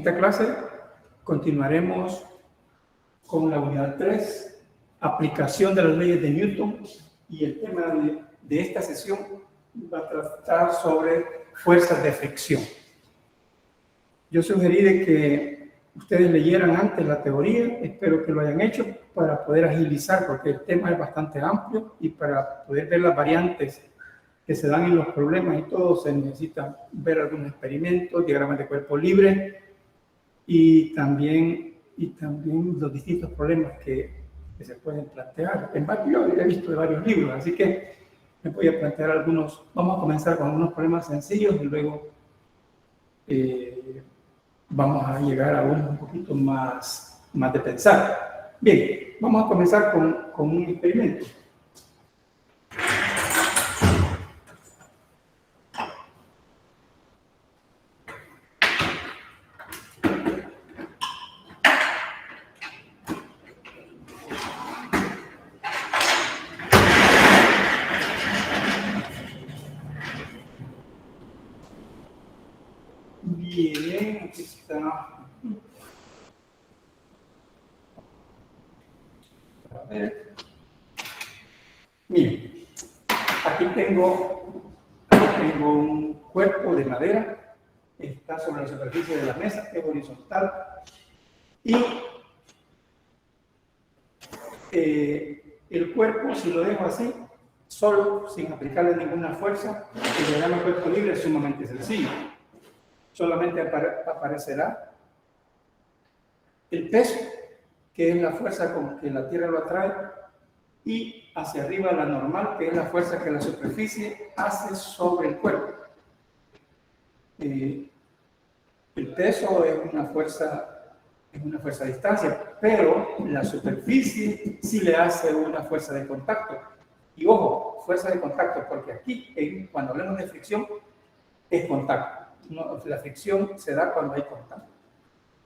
esta clase continuaremos con la unidad 3, aplicación de las leyes de Newton, y el tema de esta sesión va a tratar sobre fuerzas de fricción. Yo sugerí de que ustedes leyeran antes la teoría, espero que lo hayan hecho para poder agilizar, porque el tema es bastante amplio y para poder ver las variantes que se dan en los problemas y todo, se necesita ver algunos experimentos, diagramas de cuerpo libre y también los distintos problemas que se pueden plantear. Yo he visto de varios libros, así que me voy a plantear algunos. Vamos a comenzar con algunos problemas sencillos y luego vamos a llegar a unos un poquito más de pensar. Bien, vamos a comenzar con un experimento. Bien, aquí está. A ver. Miren, aquí tengo un cuerpo de madera, está sobre la superficie de la mesa, es horizontal, y el cuerpo, si lo dejo así, solo, sin aplicarle ninguna fuerza, el diagrama de cuerpo libre es sumamente sencillo. Solamente aparecerá el peso, que es la fuerza con que la Tierra lo atrae, y hacia arriba la normal, que es la fuerza que la superficie hace sobre el cuerpo. El peso es una fuerza a distancia, pero la superficie sí le hace una fuerza de contacto. Y ojo, fuerza de contacto, porque aquí, cuando hablamos de fricción, es contacto. No, la fricción se da cuando hay contacto.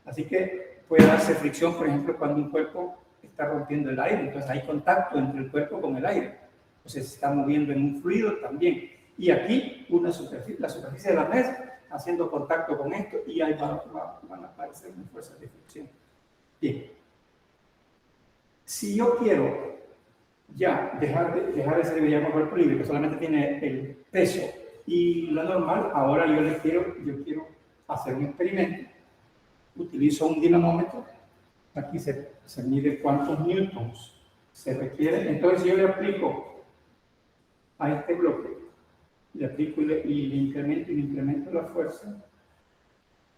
Así que puede darse fricción, por ejemplo, cuando un cuerpo está rompiendo el aire, entonces hay contacto entre el cuerpo con el aire. Entonces se está moviendo en un fluido también. Y aquí la superficie de la mesa haciendo contacto con esto, y ahí van a aparecer unas fuerzas de fricción. Bien. Si yo quiero ya dejar ese diagrama de cuerpo libre, que solamente tiene el peso y la normal, ahora yo quiero hacer un experimento. Utilizo un dinamómetro. Aquí se mide cuántos newtons se requiere. Entonces yo le aplico a este bloque, le aplico y le incremento la fuerza,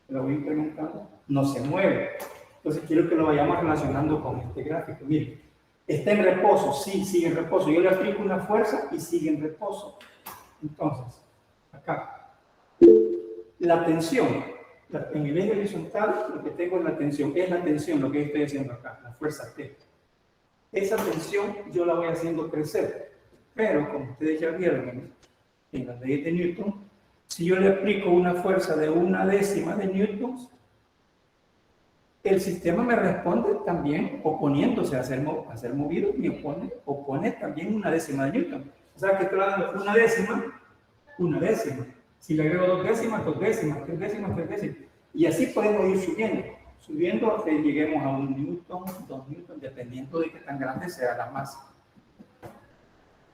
la voy incrementando, no se mueve. Entonces quiero que lo vayamos relacionando con este gráfico. Miren, está en reposo, sí, sigue en reposo. Yo le aplico una fuerza y sigue en reposo. Entonces, acá, la tensión, en el eje horizontal, lo que tengo es la tensión, lo que estoy haciendo acá, la fuerza T. Esa tensión yo la voy haciendo crecer, pero como ustedes ya vieron en las leyes de Newton, si yo le aplico una fuerza de 1/10 de newtons, el sistema me responde también oponiéndose a ser movido, me opone también 1/10 de newton. O sea que estoy dando 1/10. Si le agrego 2 décimas, 2 décimas, 3 décimas, 3 décimas. Y así podemos ir subiendo hasta que lleguemos a 1 newton, 2 newton, dependiendo de qué tan grande sea la masa.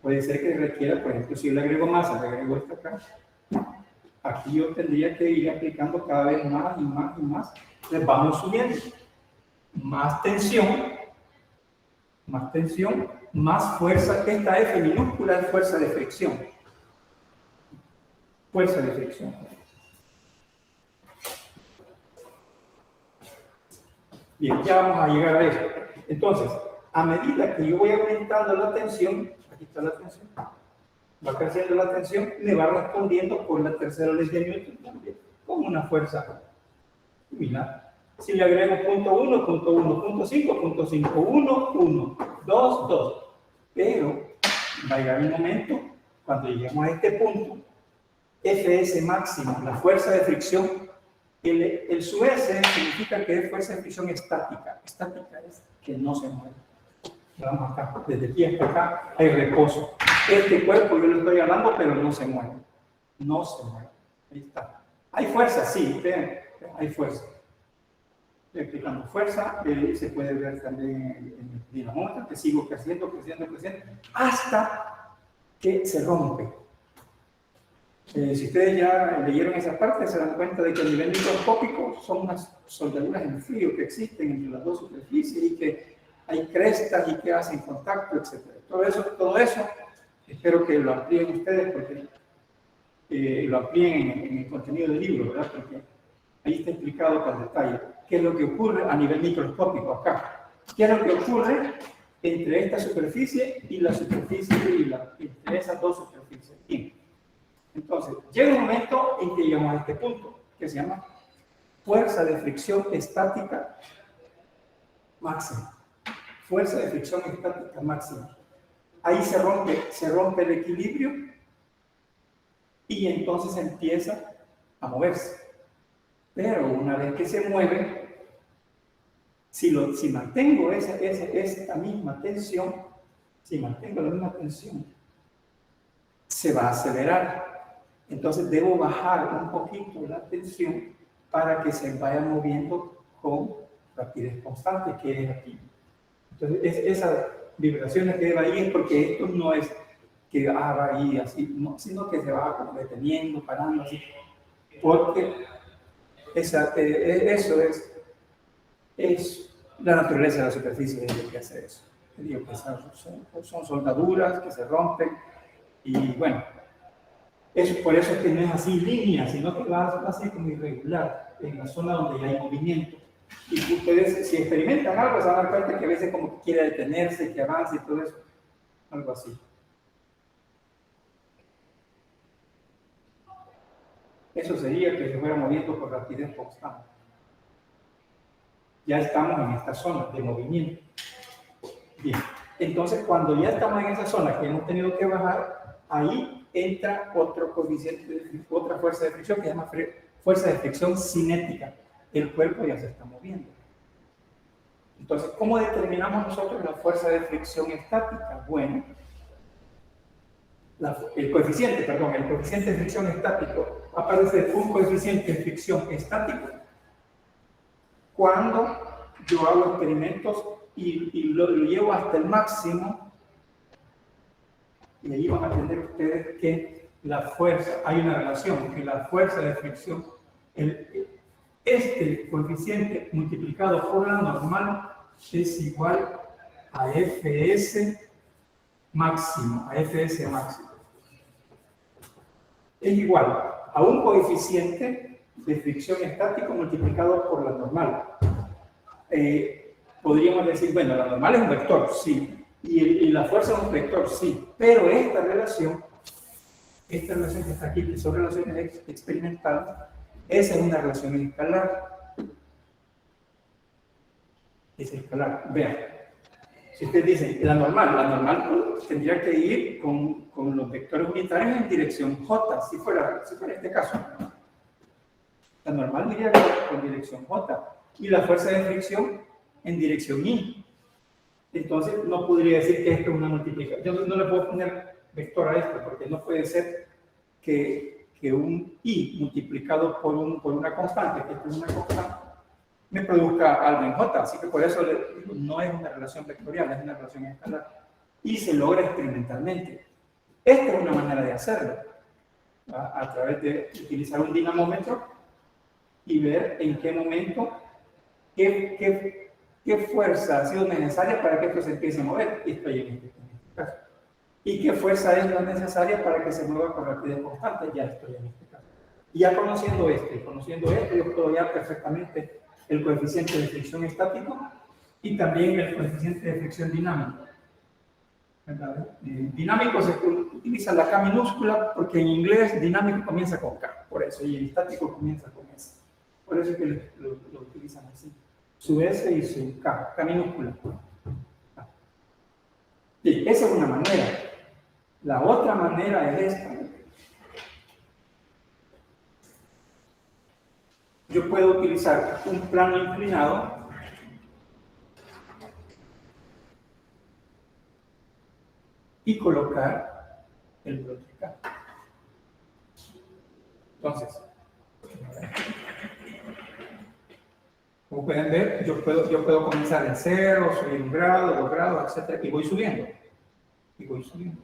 Puede ser que requiera, por ejemplo, si yo le agrego masa, le agrego esto acá. Aquí yo tendría que ir aplicando cada vez más y más y más. Entonces vamos subiendo. Más tensión, más fuerza. Esta F minúscula es fuerza de fricción. Fuerza de fricción. Bien, ya vamos a llegar a eso. Entonces, a medida que yo voy aumentando la tensión, aquí está la tensión, va creciendo la tensión, me va respondiendo por la tercera ley de Newton también, con una fuerza similar. Si le agrego punto 1, punto 1, punto 5, punto 5, 1, 1, 2, 2. Pero va a llegar un momento, cuando lleguemos a este punto, Fs máximo, la fuerza de fricción, el sub S significa que es fuerza de fricción estática. Estática es que no se mueve. Vamos acá, desde aquí hasta acá hay reposo. Este cuerpo yo le estoy hablando, pero no se mueve. No se mueve. Ahí está. Hay fuerza, sí, vean, hay fuerza. aplicando fuerza, se puede ver también en el dinamómetro, que sigo creciendo, hasta que se rompe. Si ustedes ya leyeron esa parte, se dan cuenta de que a nivel microscópico son unas soldaduras en frío que existen entre las dos superficies y que hay crestas y que hacen contacto, etc. Todo eso, espero que lo amplíen ustedes porque lo amplíen en el contenido del libro, ¿verdad? Porque ahí está explicado con detalle qué es lo que ocurre a nivel microscópico acá. ¿Qué es lo que ocurre entre esta superficie y la superficie entre esas dos superficies? Bien. Entonces, llega un momento en que llegamos a este punto, que se llama fuerza de fricción estática máxima. Fuerza de fricción estática máxima. Ahí se rompe el equilibrio y entonces empieza a moverse. Pero una vez que se mueve, si mantengo esta misma tensión, se va a acelerar. Entonces debo bajar un poquito la tensión para que se vaya moviendo con rapidez constante, que es aquí. Entonces esas vibraciones que va ahí es porque esto no es que va ahí así, no, sino que se va como deteniendo, parando así, porque eso es la naturaleza de la superficie es lo que hace eso. Digo que son soldaduras que se rompen y bueno, por eso es que no es así línea, sino que va así como irregular en la zona donde ya hay movimiento. Y ustedes, si experimentan algo, se van a dar cuenta que a veces como que quiere detenerse, que avance y todo eso, algo así. Eso sería que se fuera moviendo por rapidez constante. Ya estamos en esta zona de movimiento. Bien, entonces cuando ya estamos en esa zona que hemos tenido que bajar, ahí entra otro coeficiente, otra fuerza de fricción que se llama fuerza de fricción cinética. El cuerpo ya se está moviendo. Entonces, ¿cómo determinamos nosotros la fuerza de fricción estática? Bueno, el coeficiente de fricción estático aparece un coeficiente de fricción estático cuando yo hago experimentos y lo llevo hasta el máximo, y ahí van a entender ustedes que la fuerza, hay una relación, que la fuerza de fricción, este coeficiente multiplicado por la normal es igual a Fs máximo, Es igual a un coeficiente de fricción estático multiplicado por la normal. Podríamos decir, bueno, la normal es un vector, sí, y la fuerza es un vector, sí, pero esta relación que está aquí, que son relaciones experimentales, esa es una relación escalar. Es escalar. Vean, si ustedes dicen, la normal tendría que ir con los vectores unitarios en dirección J, si fuera este caso. La normal iría con dirección J, y la fuerza de fricción en dirección I. Entonces, no podría decir que esto es una multiplicación. Yo no le puedo poner vector a esto, porque no puede ser que un I multiplicado por una constante, que es una constante, me produzca algo en J. Así que por eso no es una relación vectorial, es una relación escalar. Y se logra experimentalmente. Esta es una manera de hacerlo, a través de utilizar un dinamómetro y ver en qué momento, qué fuerza ha sido necesaria para que esto se empiece a mover. Y estoy en este caso. ¿Y qué fuerza es la necesaria para que se mueva con rapidez constante? Ya estoy en este caso. Y ya conociendo esto, yo puedo hallar perfectamente el coeficiente de fricción estático y también el coeficiente de fricción dinámico. Dinámico se utiliza la K minúscula porque en inglés dinámico comienza con K, por eso, y el estático comienza con S. Por eso es que lo utilizan así. Su S y su K minúscula. Sí, esa es una manera. La otra manera es esta. Yo puedo utilizar un plano inclinado y colocar el brote acá. Entonces, Como pueden ver, yo puedo comenzar en 0, subir 1 grado, 2 grados, etc. Y voy subiendo. Y voy subiendo.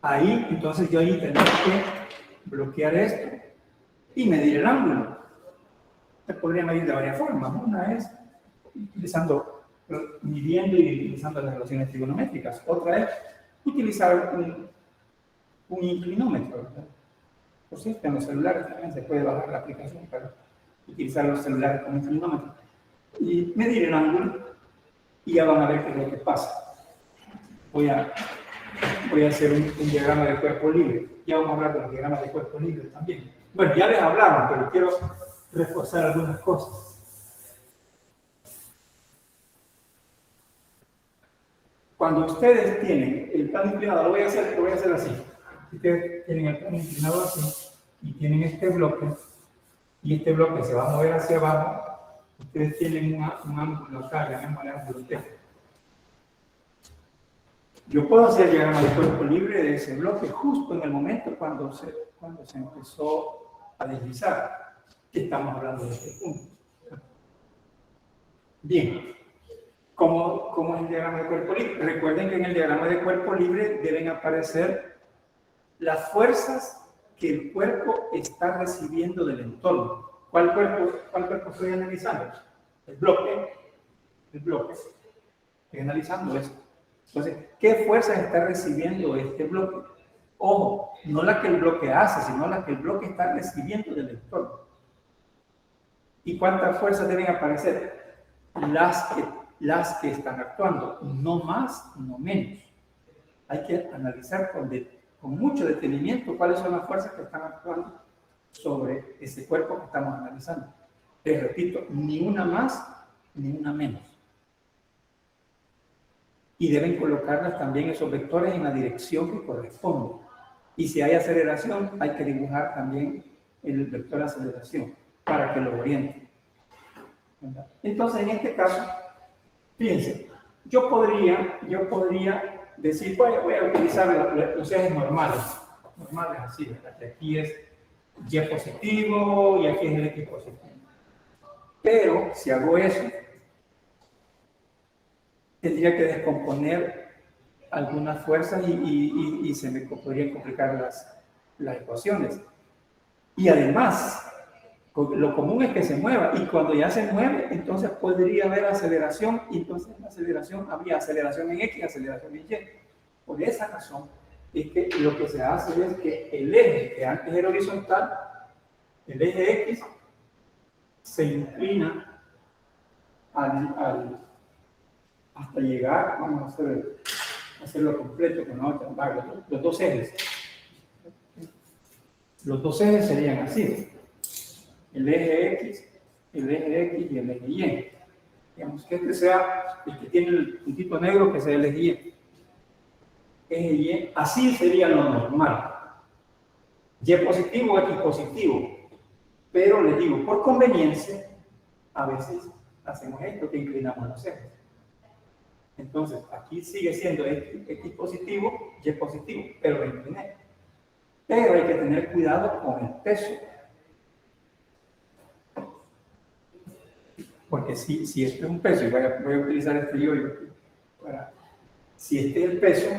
Ahí, entonces yo ahí tendré que bloquear esto y medir el ángulo. Se podría medir de varias formas. Una es midiendo y utilizando las relaciones trigonométricas. Otra es utilizar un inclinómetro, ¿verdad? Por cierto, en los celulares también se puede bajar la aplicación para utilizar los celulares como inclinómetro. Y medir el ángulo y ya van a ver qué es lo que pasa. Voy a hacer un diagrama de cuerpo libre. Ya vamos a hablar de los diagramas de cuerpo libre también. Bueno, ya les hablamos, pero quiero reforzar algunas cosas. Cuando ustedes tienen el plano inclinado, lo voy a hacer así. Ustedes tienen el plano inclinado así y tienen este bloque y este bloque se va a mover hacia abajo. Ustedes tienen un ángulo acá, llamémosle ángulo T. Yo puedo hacer el diagrama de cuerpo libre de ese bloque justo en el momento cuando se empezó a deslizar, que estamos hablando de este punto. Bien, ¿cómo es el diagrama de cuerpo libre? Recuerden que en el diagrama de cuerpo libre deben aparecer las fuerzas que el cuerpo está recibiendo del entorno. ¿Cuál cuerpo estoy analizando? El bloque. Estoy analizando esto. Entonces, ¿qué fuerzas está recibiendo este bloque? Ojo, no la que el bloque hace, sino la que el bloque está recibiendo del entorno. ¿Y cuántas fuerzas deben aparecer? Las que están actuando, no más, no menos. Hay que analizar con mucho detenimiento cuáles son las fuerzas que están actuando sobre ese cuerpo que estamos analizando. Les repito, ni una más, ni una menos. Y deben colocarlas también esos vectores en la dirección que corresponde. Y si hay aceleración, hay que dibujar también el vector de aceleración para que lo oriente. Entonces, en este caso, fíjense, yo podría decir, voy a utilizar los ejes normales así, ¿verdad? Que aquí es Y positivo y aquí es el X positivo. Pero si hago eso, tendría que descomponer algunas fuerzas y se me podrían complicar las ecuaciones. Y además, lo común es que se mueva, y cuando ya se mueve, entonces podría haber aceleración, y entonces en la aceleración habría aceleración en X, aceleración en Y. Por esa razón es que lo que se hace es que el eje que antes era horizontal, el eje X, se inclina hasta llegar, vamos a hacerlo completo, con los dos ejes. Los dos ejes serían así: el eje X y el eje Y. Digamos que este sea el que tiene el puntito negro, que sea el eje Y. Eje Y, así sería lo normal. Y positivo, X positivo. Pero les digo, por conveniencia, a veces hacemos esto, que inclinamos los ejes. Entonces, aquí sigue siendo X positivo, Y positivo, pero lo incliné. Pero hay que tener cuidado con el peso. Porque si este es un peso, y voy a utilizar este yoyo para... Si este es el peso,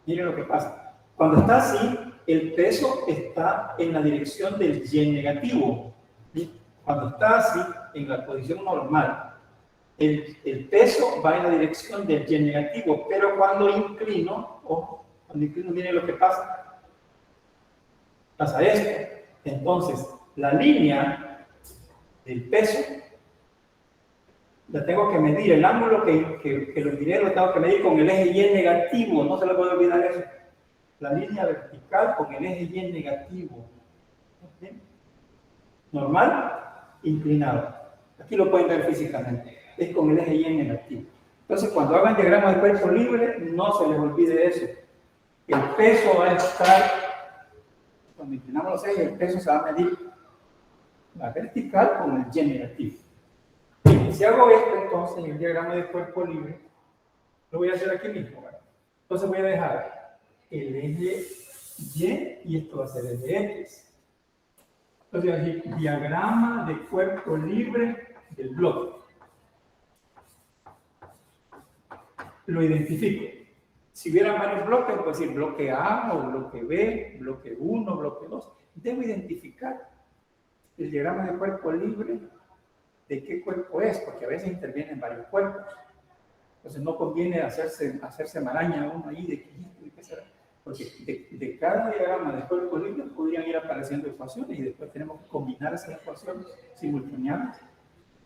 miren lo que pasa. Cuando está así, el peso está en la dirección del Y negativo. ¿Sí? Cuando está así, en la posición normal, el peso va en la dirección del Y negativo, pero cuando inclino, miren lo que pasa. Pasa esto. Entonces, la línea del peso la tengo que medir, el ángulo que lo miré lo tengo que medir con el eje Y negativo, no se le puede olvidar eso. La línea vertical con el eje Y negativo. ¿Sí? Normal, inclinado. Aquí lo pueden ver físicamente. Es con el eje Y negativo. Entonces, cuando hagan diagrama de cuerpo libre, no se les olvide eso. El peso va a estar, cuando inclinamos los ejes, el peso se va a medir la vertical con el Y negativo. Bien, si hago esto, entonces, en el diagrama de cuerpo libre, lo voy a hacer aquí mismo, ¿verdad? Entonces voy a dejar el eje Y y esto va a ser el eje X. Entonces voy a decir diagrama de cuerpo libre del bloque. Lo identifico. Si hubiera varios bloques, puedo decir bloque A o bloque B, bloque 1, bloque 2. Debo identificar el diagrama de cuerpo libre de qué cuerpo es, porque a veces intervienen varios cuerpos. Entonces no conviene hacerse maraña uno ahí de qué será. Porque de cada diagrama de cuerpo libre podrían ir apareciendo ecuaciones y después tenemos que combinar esas ecuaciones simultáneamente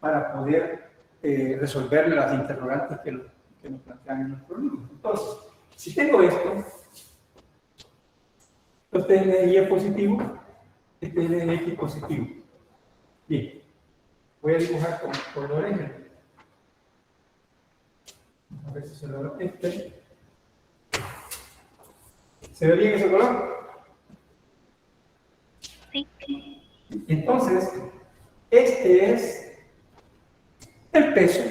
para poder resolver las interrogantes que nos plantean en nuestro libro. Entonces, si tengo esto, este es el Y positivo, este es el X positivo. Bien, voy a dibujar con colores. A ver si se logra este. ¿Se ve bien ese color? Sí. Entonces, este es el peso.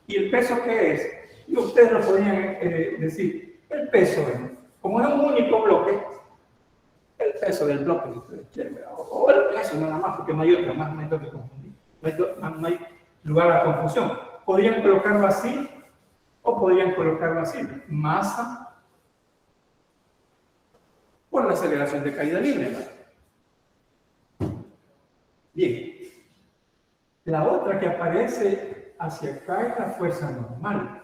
¿Y el peso qué es? Y ustedes lo podrían decir. El peso es, como es un único bloque, el peso del bloque, si ustedes quieren, o el peso nada más, porque no hay otro, más no hay que confundir. No hay lugar a confusión. Podrían colocarlo así, o podrían colocarlo así. Masa por la aceleración de caída libre, ¿no? Bien. La otra que aparece hacia acá es la fuerza normal.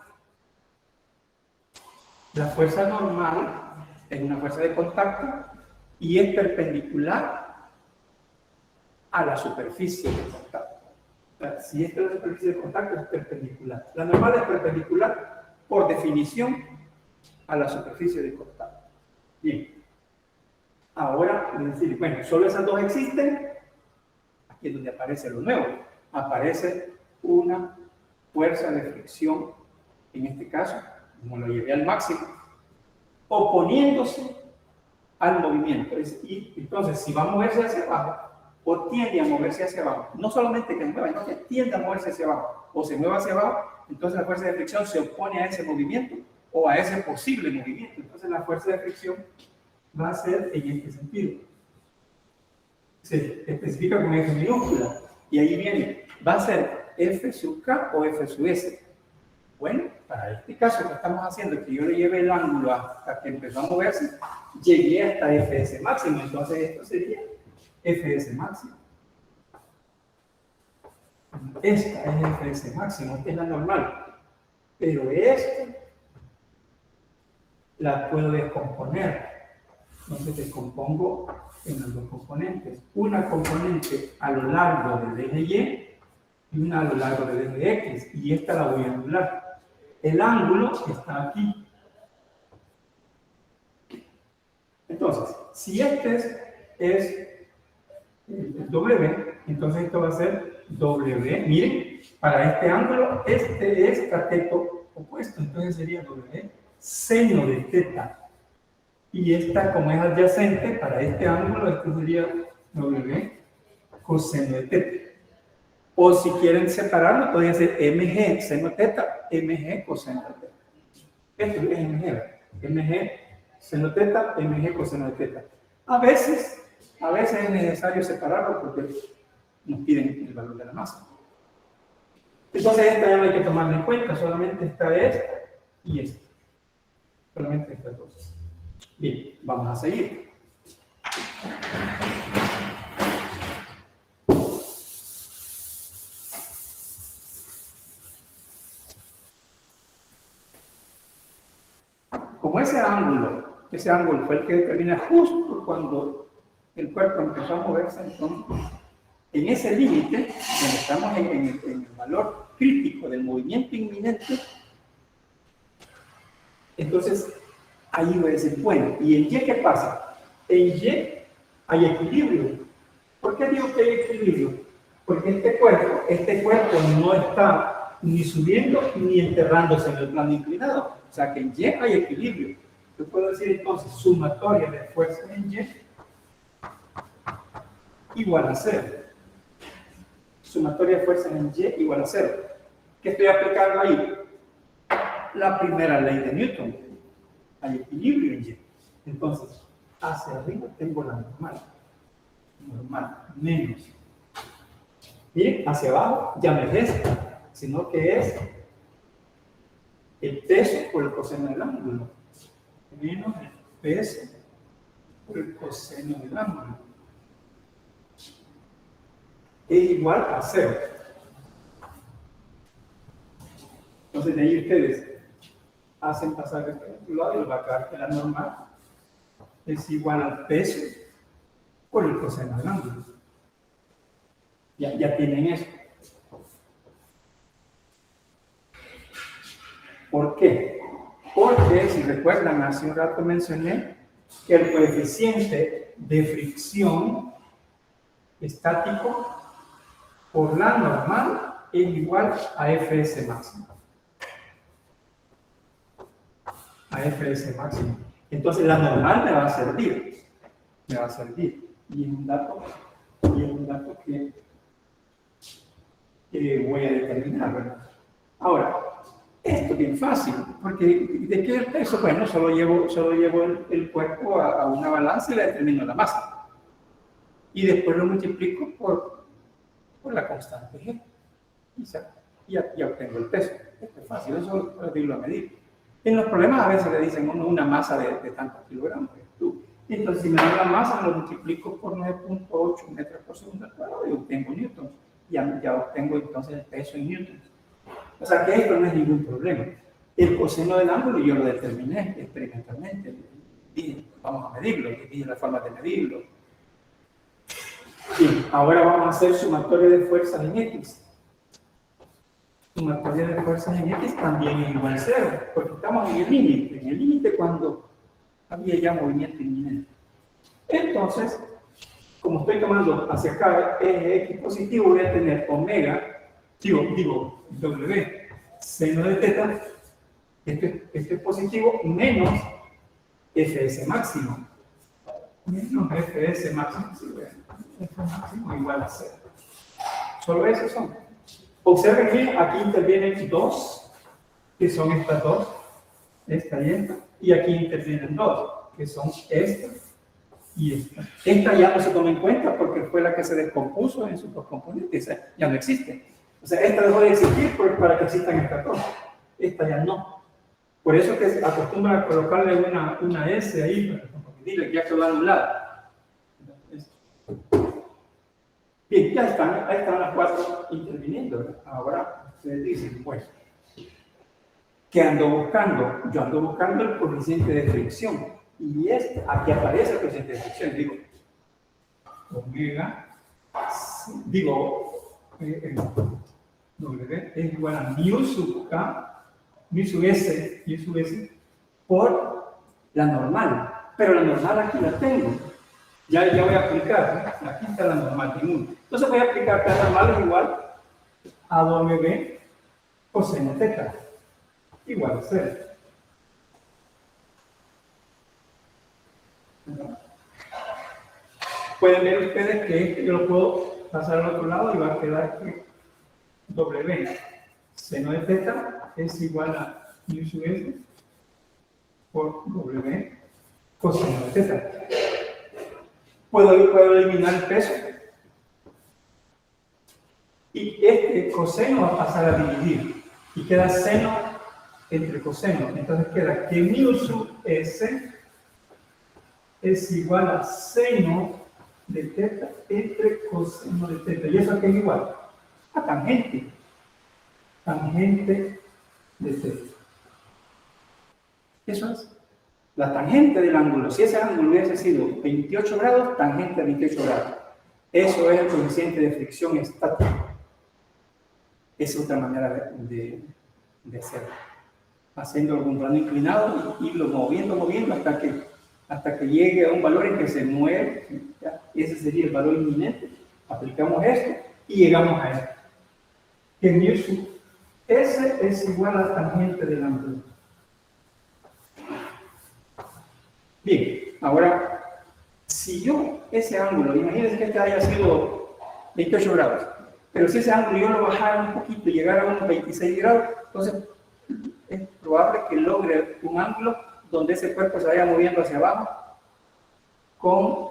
La fuerza normal es una fuerza de contacto y es perpendicular a la superficie de contacto. O sea, si esta es la superficie de contacto, es perpendicular. La normal es perpendicular, por definición, a la superficie de contacto. Bien. Ahora, es decir, bueno, solo esas dos existen. Aquí es donde aparece lo nuevo. Aparece una fuerza de fricción, en este caso, como lo llevé al máximo, oponiéndose al movimiento. Y entonces, si va a moverse hacia abajo, o tiende a moverse hacia abajo, no solamente que mueva, sino que tiende a moverse hacia abajo, o se mueva hacia abajo, entonces la fuerza de fricción se opone a ese movimiento, o a ese posible movimiento. Entonces la fuerza de fricción va a ser en este sentido. Se especifica con F minúscula, y ahí viene, va a ser F sub K o F sub S. Bueno, para este caso que estamos haciendo, que yo le lleve el ángulo hasta que empezó a moverse, llegué hasta Fs máximo, entonces esto sería Fs máximo. Esta es Fs máximo, esta es la normal. Pero esta la puedo descomponer. Entonces descompongo en las dos componentes. Una componente a lo largo del eje Y y una a lo largo del eje X. Y esta la voy a anular. El ángulo está aquí. Entonces, si este es el W, entonces esto va a ser W. Miren, para este ángulo, este es cateto opuesto. Entonces sería W seno de teta. Y esta, como es adyacente, para este ángulo, esto sería W coseno de teta. O si quieren separarlo, podría ser mg seno teta, mg coseno de teta. Esto es mg, mg seno teta, mg coseno de teta. A veces es necesario separarlo porque nos piden el valor de la masa. Entonces esta ya no hay que tomarla en cuenta, solamente esta es y esta. Solamente estas dos. Bien, vamos a seguir. Como ese ángulo fue el que determina justo cuando el cuerpo empezó a moverse, entonces, en ese límite, donde estamos en el valor crítico del movimiento inminente, entonces ahí voy a decir, bueno, ¿y en Y qué pasa? En Y hay equilibrio. ¿Por qué digo que hay equilibrio? Porque este cuerpo no está ni subiendo ni enterrándose en el plano inclinado. O sea que en Y hay equilibrio. Yo puedo decir entonces sumatoria de fuerza en Y igual a 0. Sumatoria de fuerza en Y igual a 0. ¿Qué estoy aplicando ahí? La primera ley de Newton. Hay equilibrio en Y. Entonces, hacia arriba tengo la normal. Normal, menos. Miren, hacia abajo ya no es esta, sino que es el peso por el coseno del ángulo. Menos el peso por el coseno del ángulo. Es igual a 0. Entonces, de ahí ustedes hacen pasar el otro lado y les va a quedar que la normal es igual al peso por el coseno del ángulo. Ya tienen eso. ¿Por qué? Porque, si recuerdan, hace un rato mencioné que el coeficiente de fricción estático por la normal es igual a Fs máximo. A Fs máximo. Entonces, la normal me va a servir. Me va a servir. Y es un dato que voy a determinar, ¿verdad? Ahora, esto es bien fácil, porque ¿de qué es el peso? Bueno, solo llevo el cuerpo a una balanza y le determino la masa. Y después lo multiplico por la constante G. Y ya obtengo el peso. Esto es fácil, eso es irlo a medir. En los problemas a veces le dicen una masa de tantos kilogramos. Entonces, si me dan la masa, lo multiplico por 9.8 metros por segundo al cuadrado y obtengo newtons. Ya obtengo entonces el peso en newtons. O sea que esto no es ningún problema. El coseno del ángulo yo lo determiné experimentalmente. Dije, vamos a medirlo, dije la forma de medirlo. Bien, ahora vamos a hacer sumatoria de fuerzas en X. Sumatoria de fuerzas en X también es igual a 0, porque estamos en el límite cuando había ya movimiento inminente. Entonces, como estoy tomando hacia acá eje X positivo, voy a tener omega, W, seno de teta, este es positivo, menos Fs máximo. Menos Fs máximo, Fs máximo igual a 0. Solo esos son. Observen que aquí intervienen dos, que son estas dos, esta y esta, y aquí intervienen dos, que son esta y esta. Esta ya no se toma en cuenta porque fue la que se descompuso en sus dos componentes, ya no existe. O sea, esta dejó de existir para que existan estas dos. Esta ya no. Por eso que se acostumbra a colocarle una S ahí, para dile que ya quedó anulada. Bien, ya están, ahí están las cuatro interviniendo, ¿verdad? Ahora ustedes dicen, bueno, ¿qué ando buscando? Yo ando buscando el coeficiente de fricción. Y aquí aparece el coeficiente de fricción. Digo, omega, W es igual a mu sub K, mu sub S por la normal. Pero la normal aquí la tengo. Ya voy a aplicar, ¿no? Aquí está la normal en 1. Entonces voy a aplicar que la normal es igual a W coseno θ, igual a 0. Pueden ver ustedes que yo lo puedo pasar al otro lado y va a quedar que W seno de θ es igual a mu sub S por W coseno de θ. Puedo eliminar el peso y este coseno va a pasar a dividir y queda seno entre coseno. Entonces queda que mu sub S es igual a seno de θ entre coseno de θ. ¿Y eso aquí es igual? A tangente. Tangente de θ. Eso es. La tangente del ángulo. Si ese ángulo hubiese sido 28 grados, tangente a 28 grados. Eso es el coeficiente de fricción estático. Es otra manera de hacerlo. Haciendo algún plano inclinado y irlo moviendo hasta que llegue a un valor en que se mueve. Ese sería el valor inminente. Aplicamos esto y llegamos a esto. Que mu sub S es igual a la tangente del ángulo. Bien, ahora, si yo ese ángulo, imagínense que este haya sido 28 grados, Pero si ese ángulo yo lo bajara un poquito y llegara a unos 26 grados, entonces es probable que logre un ángulo donde ese cuerpo se vaya moviendo hacia abajo con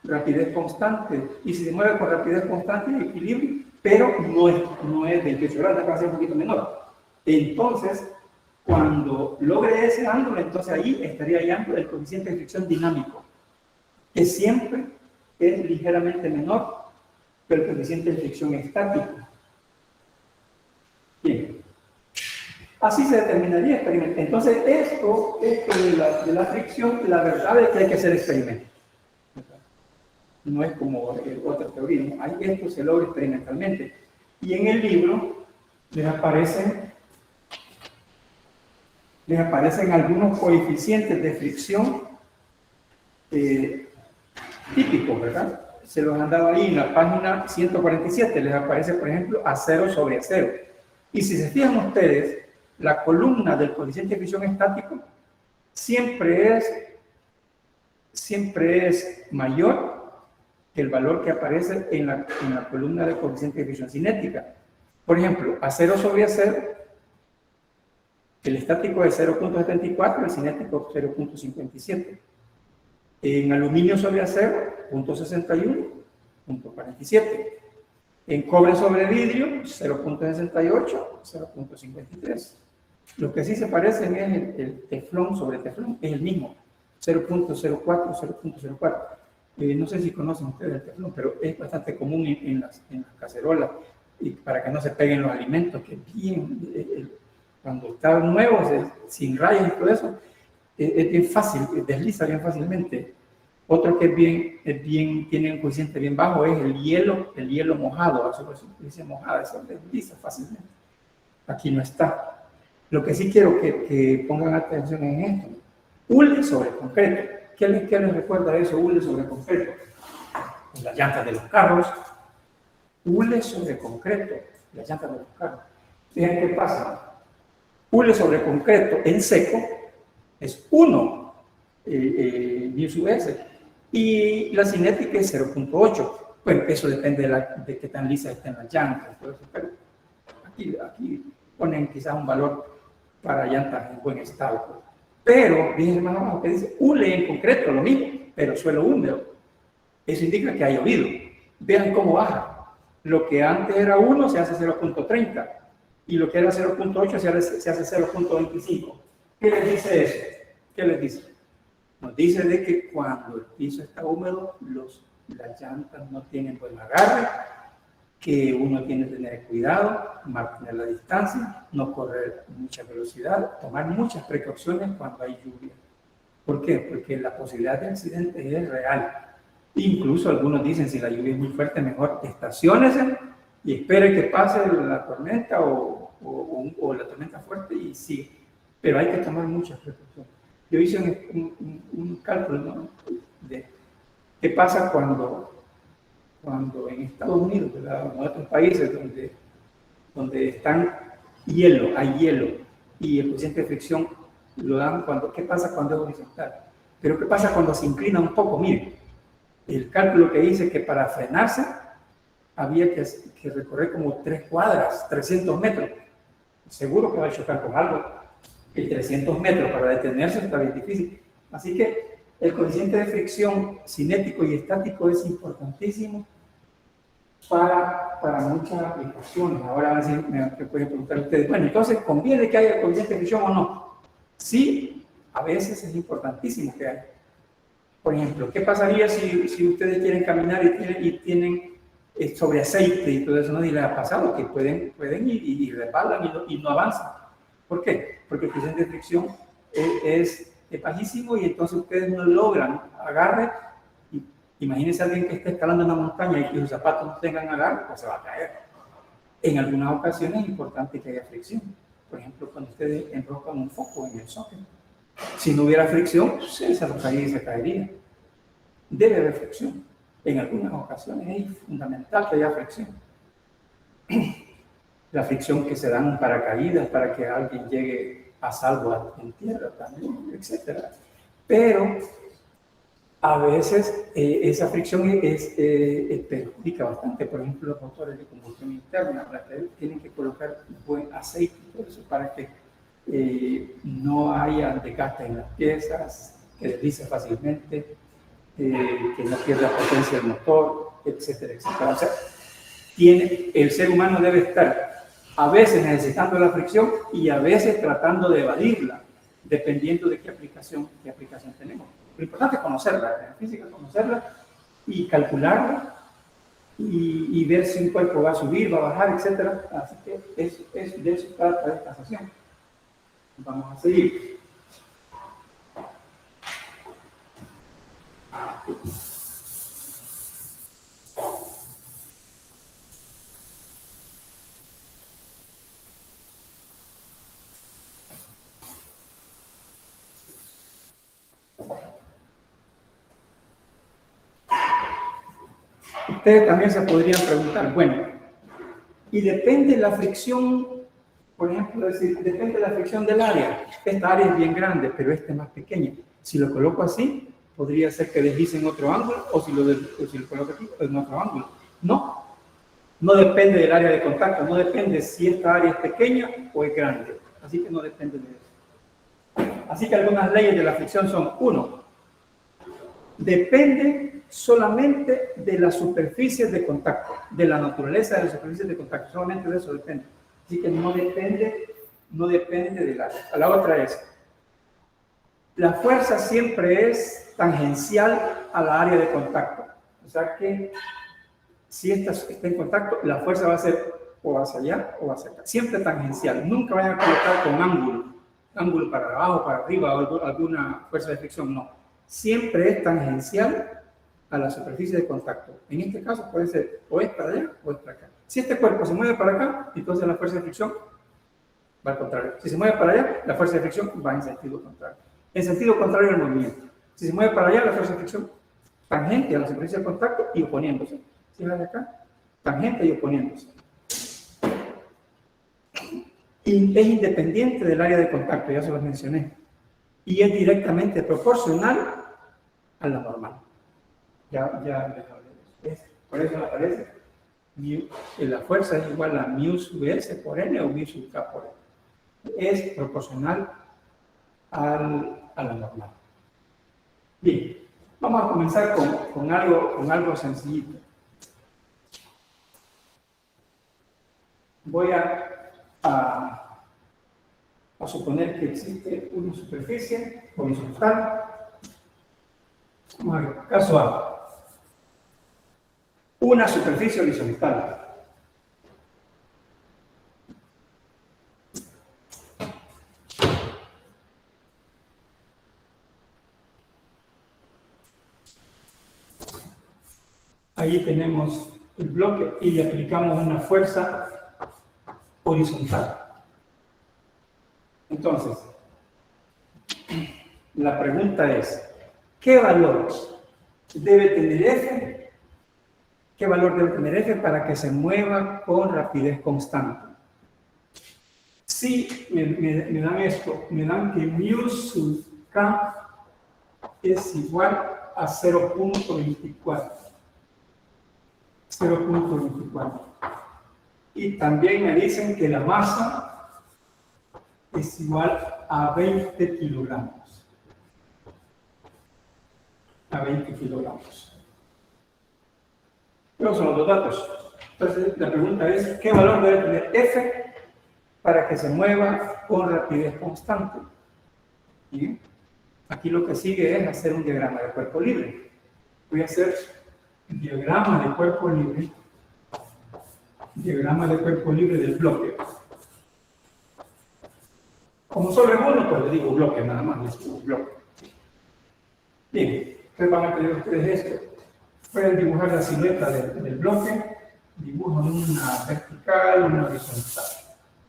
rapidez constante. Y si se mueve con rapidez constante y equilibrio, pero no es 28 grados, va a ser un poquito menor. Entonces, cuando logre ese ángulo, entonces ahí estaría hallando el coeficiente de fricción dinámico, que siempre es ligeramente menor que el coeficiente de fricción estático. Bien. Así se determinaría experimentos. Entonces, esto de la fricción, la verdad es que hay que hacer experimentos. No es como otra teoría, ¿no? Ahí esto se logra experimentalmente. Y en el libro les aparecen algunos coeficientes de fricción típicos, ¿verdad? Se los han dado ahí en la página 147, les aparece, por ejemplo, A0 sobre A0. Y si se fijan ustedes, la columna del coeficiente de fricción estático siempre es mayor que el valor que aparece en la columna del coeficiente de fricción cinética. Por ejemplo, A0 sobre A0, el estático es 0.74, el cinético 0.57. En aluminio sobre acero, 0.61, 0.47. En cobre sobre vidrio, 0.68, 0.53. Lo que sí se parecen es el teflón sobre teflón, es el mismo, 0.04, 0.04. No sé si conocen ustedes el teflón, pero es bastante común en las cacerolas, y para que no se peguen los alimentos, que bien, cuando está nuevo, sin rayas y todo eso, es bien fácil, desliza bien fácilmente. Otro que tiene un coeficiente bien bajo es el hielo mojado, la superficie mojada, eso desliza fácilmente. Aquí no está. Lo que sí quiero que pongan atención en esto, hule sobre concreto. ¿Qué les recuerda eso, hule sobre concreto? Pues las llantas de los carros, hule sobre concreto, las llantas de los carros. Fíjense qué pasa. Hule sobre concreto en seco es 1 µS y la cinética es 0.8. Bueno, eso depende de qué tan lisas estén las llantas, todo eso, pero aquí ponen quizás un valor para llantas en buen estado. Pero, fíjense más abajo que dice hule en concreto, lo mismo, pero suelo húmedo. Eso indica que ha llovido. Vean cómo baja. Lo que antes era 1 se hace 0.30 y lo que era 0.8 se hace 0.25. ¿Qué les dice eso? ¿Qué les dice? Nos dice de que cuando el piso está húmedo, las llantas no tienen buen agarre, que uno tiene que tener cuidado, mantener la distancia, no correr mucha velocidad, tomar muchas precauciones cuando hay lluvia. ¿Por qué? Porque la posibilidad de accidentes es real. Incluso algunos dicen, si la lluvia es muy fuerte, mejor estaciónese y espere que pase la tormenta o la tormenta fuerte y sigue. Pero hay que tomar muchas precauciones. Yo hice un cálculo, ¿no?, de qué pasa cuando en Estados Unidos, ¿verdad?, en otros países donde hay hielo y el coeficiente de fricción lo dan ¿qué pasa cuando es horizontal? Pero ¿qué pasa cuando se inclina un poco? Miren, el cálculo que hice que para frenarse había que recorrer como 3 cuadras, 300 metros. Seguro que va a chocar con algo. Y 300 metros para detenerse está bien difícil. Así que el coeficiente de fricción cinético y estático es importantísimo para muchas aplicaciones. Ahora me pueden preguntar ustedes, bueno, entonces, ¿conviene que haya coeficiente de fricción o no? Sí, a veces es importantísimo que haya. Por ejemplo, ¿qué pasaría si ustedes quieren caminar y tienen sobre aceite y todo eso? ¿No? Y les ha pasado que pueden ir y resbalan y no avanzan. ¿Por qué? Porque el coeficiente de fricción es bajísimo y entonces ustedes no logran agarre. Imagínense a alguien que esté escalando una montaña y que sus zapatos no tengan agarre, pues se va a caer. En algunas ocasiones es importante que haya fricción. Por ejemplo, cuando ustedes enroscan un foco en el socket. Si no hubiera fricción, se arrojaría y se caería. Debe haber fricción. En algunas ocasiones es fundamental que haya fricción. La fricción que se dan en paracaídas para que alguien llegue a salvo en tierra también, etc. Pero a veces esa fricción perjudica bastante. Por ejemplo, los motores de combustión interna, tienen que colocar buen aceite, por eso, para que no haya desgaste en las piezas, que deslice fácilmente, que no pierda potencia el motor, etcétera, etcétera. O sea, el ser humano debe estar a veces necesitando la fricción y a veces tratando de evadirla, dependiendo de qué aplicación tenemos. Lo importante es conocerla, en física conocerla y calcularla y ver si un cuerpo va a subir, va a bajar, etcétera. Así que de eso trata esta sesión. Vamos a seguir. Ustedes también se podrían preguntar, bueno, y depende la fricción, por ejemplo, depende la fricción del área. Esta área es bien grande, pero esta es más pequeña. Si lo coloco así, podría ser que deslice en otro ángulo, o si lo coloco aquí, en otro ángulo. No depende del área de contacto, no depende si esta área es pequeña o es grande. Así que no depende de eso. Así que algunas leyes de la fricción son: 1, depende solamente de las superficies de contacto, de la naturaleza de las superficies de contacto, solamente de eso depende. Así que no depende del área. La otra es: la fuerza siempre es tangencial a la área de contacto. O sea que si esta está en contacto, la fuerza va a ser o hacia allá o hacia acá. Siempre tangencial. Nunca vayan a colocar con ángulo para abajo, para arriba o alguna fuerza de fricción. No. Siempre es tangencial a la superficie de contacto. En este caso puede ser o es para allá o es para acá. Si este cuerpo se mueve para acá, entonces la fuerza de fricción va al contrario. Si se mueve para allá, la fuerza de fricción va en sentido contrario. En sentido contrario al movimiento. Si se mueve para allá, la fuerza de fricción tangente a la superficie de contacto y oponiéndose. Si es de acá, tangente y oponiéndose. Y es independiente del área de contacto, ya se lo mencioné. Y es directamente proporcional a la normal. Ya les hablé de eso. Por eso aparece que la fuerza es igual a mu sub S por N o mu sub K por N. Es proporcional a la normal. Bien, vamos a comenzar con algo sencillito. Voy a suponer que existe una superficie horizontal. Vamos a ver, caso A. Una superficie horizontal. Ahí tenemos el bloque y le aplicamos una fuerza horizontal. Entonces, la pregunta es: ¿qué valor debe tener F? ¿Qué valor debe tener F para que se mueva con rapidez constante? Si me dan esto, me dan que mu sub K es igual a 0.24. 0.24. Y también me dicen que la masa es igual a 20 kilogramos. A 20 kilogramos. Esos son los dos datos. Entonces, la pregunta es: ¿qué valor debe tener F para que se mueva con rapidez constante? Y aquí lo que sigue es hacer un diagrama de cuerpo libre. Voy a hacer un diagrama de cuerpo libre. Diagrama de cuerpo libre del bloque. Como solo es uno, pues le digo bloque nada más, le digo bloque. Bien, ustedes van a pedir ustedes esto. Pueden dibujar la silueta del bloque, dibujan una vertical, una horizontal.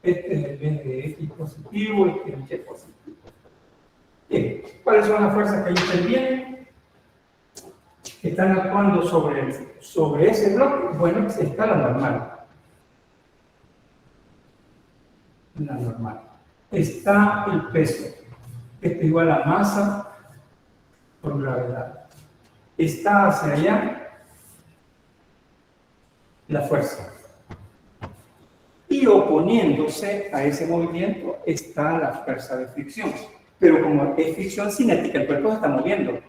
Este es el eje de X positivo, este es el Y positivo. Bien, ¿cuáles son las fuerzas que intervienen? Que están actuando sobre ese bloque. Bueno, está la normal. La normal. Está el peso. Esto igual a masa por gravedad. está hacia allá la fuerza. Y oponiéndose a ese movimiento está la fuerza de fricción. Pero como es fricción cinética, el cuerpo se está moviendo.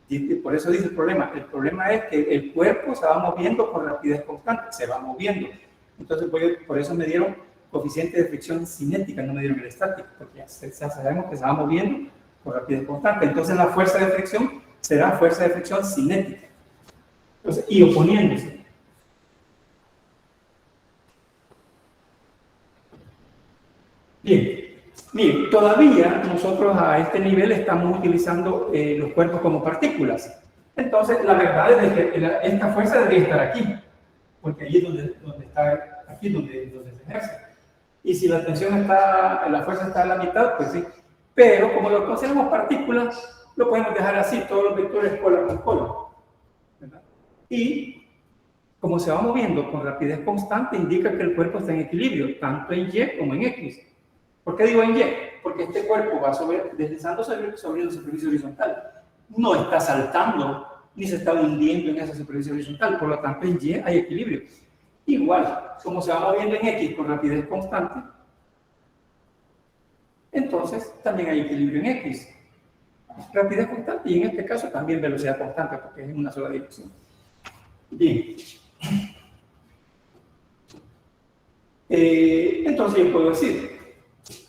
Y por eso dice el problema. El problema es que el cuerpo se va moviendo con rapidez constante, se va moviendo. Entonces, por eso me dieron coeficiente de fricción cinética, no me dieron el estático, porque ya sabemos que se va moviendo con rapidez constante. Entonces, la fuerza de fricción será fuerza de fricción cinética. Entonces, y oponiéndose. Bien, miren, todavía nosotros a este nivel estamos utilizando los cuerpos como partículas. Entonces, la verdad es que esta fuerza debería estar aquí, porque allí es donde está, aquí es donde se ejerce. Y si la tensión está, la fuerza está a la mitad, pues sí. Pero como lo consideramos partículas, lo podemos dejar así, todos los vectores cola con cola, ¿verdad? Y como se va moviendo con rapidez constante, indica que el cuerpo está en equilibrio, tanto en Y como en X. ¿Por qué digo en Y? Porque este cuerpo va deslizando sobre la superficie horizontal. No está saltando, ni se está hundiendo en esa superficie horizontal. Por lo tanto, en Y hay equilibrio. Igual, como se va moviendo en X con rapidez constante, entonces también hay equilibrio en X. Rapidez constante y en este caso también velocidad constante, porque es en una sola dirección. Bien. Entonces yo puedo decir,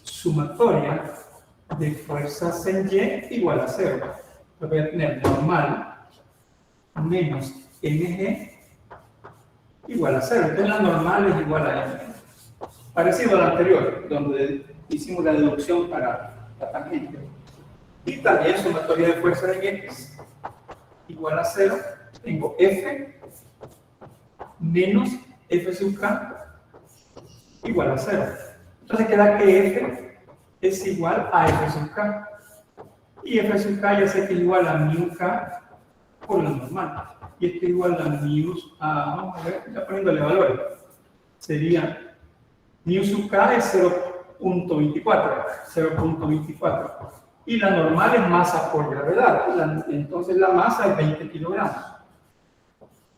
sumatoria de fuerzas en Y igual a 0. Lo voy a tener normal menos mg igual a 0. Entonces la normal es igual a m. Parecido al anterior, donde hicimos la deducción para la tangente. Y también sumatoria de fuerzas en X igual a 0. Tengo F menos F sub K igual a 0. Entonces queda que F es igual a F sub K. Y F sub K ya sé que es igual a mu K por la normal. Y esto es igual a mu, vamos a ver, ya poniéndole valores. Sería mu sub K es 0.24. Y la normal es masa por gravedad. Entonces la masa es 20 kilogramos.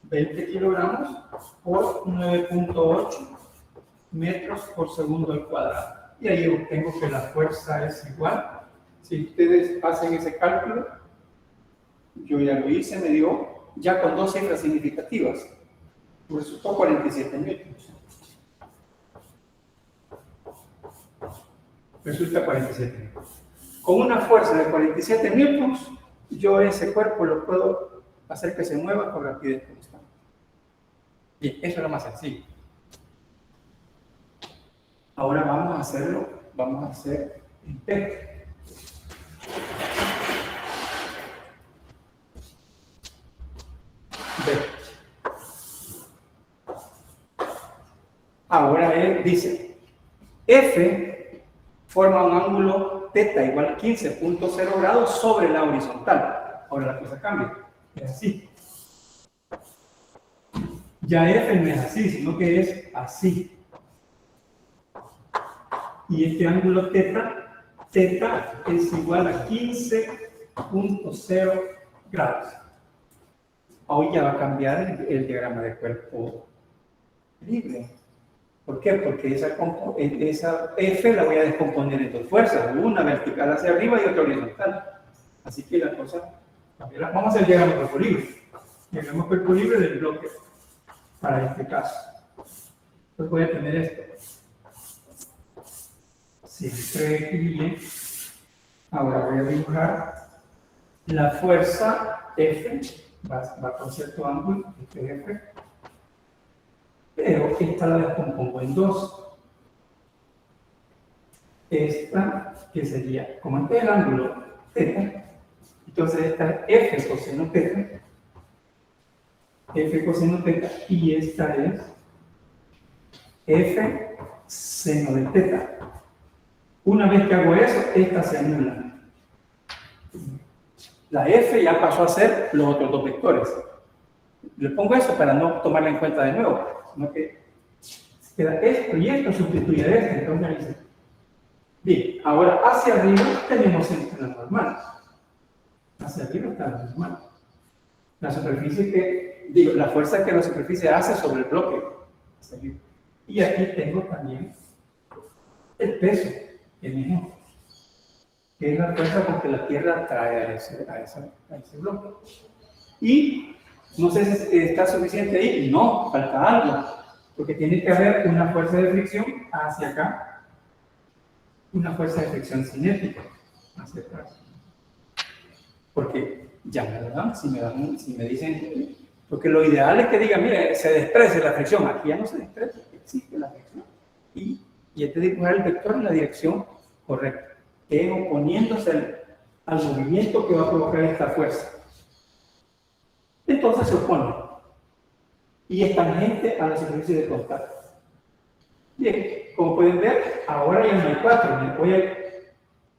20 kilogramos por 9.8 metros por segundo al cuadrado. Y ahí obtengo que la fuerza es igual. Si ustedes hacen ese cálculo, yo ya lo hice, me dio ya con dos cifras significativas. Resultó 47 newtons. Resulta 47. Con una fuerza de 47 newtons, yo ese cuerpo lo puedo hacer que se mueva con rapidez constante. Bien, eso es lo más sencillo. Ahora vamos a hacerlo, vamos a hacer en P. B. Ahora él dice, F forma un ángulo θ igual a 15.0 grados sobre la horizontal. Ahora la cosa cambia, es así. Ya F no es así, sino que es así. Y este ángulo θ es igual a 15.0 grados. Hoy ya va a cambiar el diagrama de cuerpo libre. ¿Por qué? Porque esa F la voy a descomponer en dos fuerzas, una vertical hacia arriba y otra horizontal. Así que la cosa cambiará. Vamos a hacer el diagrama de cuerpo libre. Diagrama de cuerpo libre del bloque para este caso. Entonces voy a tener esto. Siempre bien. Ahora voy a dibujar la fuerza F, va con cierto ángulo, F, pero esta la descompongo en dos. Esta, que sería, como este es el ángulo θ, entonces esta es F coseno θ, F coseno θ, y esta es F seno de θ. Una vez que hago eso, esta se anula. La F ya pasó a ser los otros dos vectores. Le pongo eso para no tomarla en cuenta de nuevo, sino que queda esto y esto sustituye a esto. Entonces dice, bien, ahora hacia arriba tenemos la normal. Hacia arriba está la normal. La superficie que, digo, la fuerza que la superficie hace sobre el bloque. Y aquí tengo también el peso, mg, que es la fuerza con que la Tierra atrae a ese bloque. Y no sé si está suficiente ahí, no, falta algo, porque tiene que haber una fuerza de fricción hacia acá, una fuerza de fricción cinética hacia atrás. Porque ya, ¿verdad? Si me dicen, porque lo ideal es que digan, mire, se desprecie la fricción, aquí ya no se desprecia, existe la fricción. Y hay que dibujar el vector en la dirección correcta, que es oponiéndose al movimiento que va a provocar esta fuerza. Entonces se opone y es tangente a la superficie de contacto. Bien, como pueden ver, ahora ya no hay 4, voy a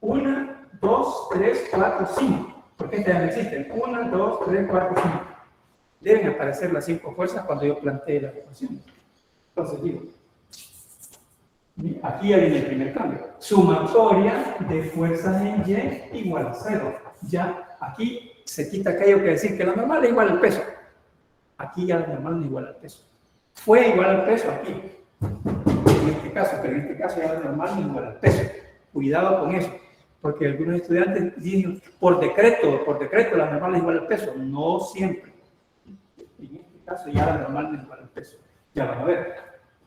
1, 2, 3, 4, 5. Porque estas ya no existen. 1, 2, 3, 4, 5. Deben aparecer las 5 fuerzas cuando yo plantee la ecuación. Entonces digo, aquí ya viene el primer cambio. Sumatoria de fuerzas en Y igual a 0. Ya aquí se quita aquello que decir que la normal es igual al peso. Aquí ya la normal no es igual al peso. Fue igual al peso aquí. En este caso, pero en este caso ya la normal no es igual al peso. Cuidado con eso. Porque algunos estudiantes dicen, por decreto la normal es igual al peso. No siempre. En este caso ya la normal no es igual al peso. Ya van a ver.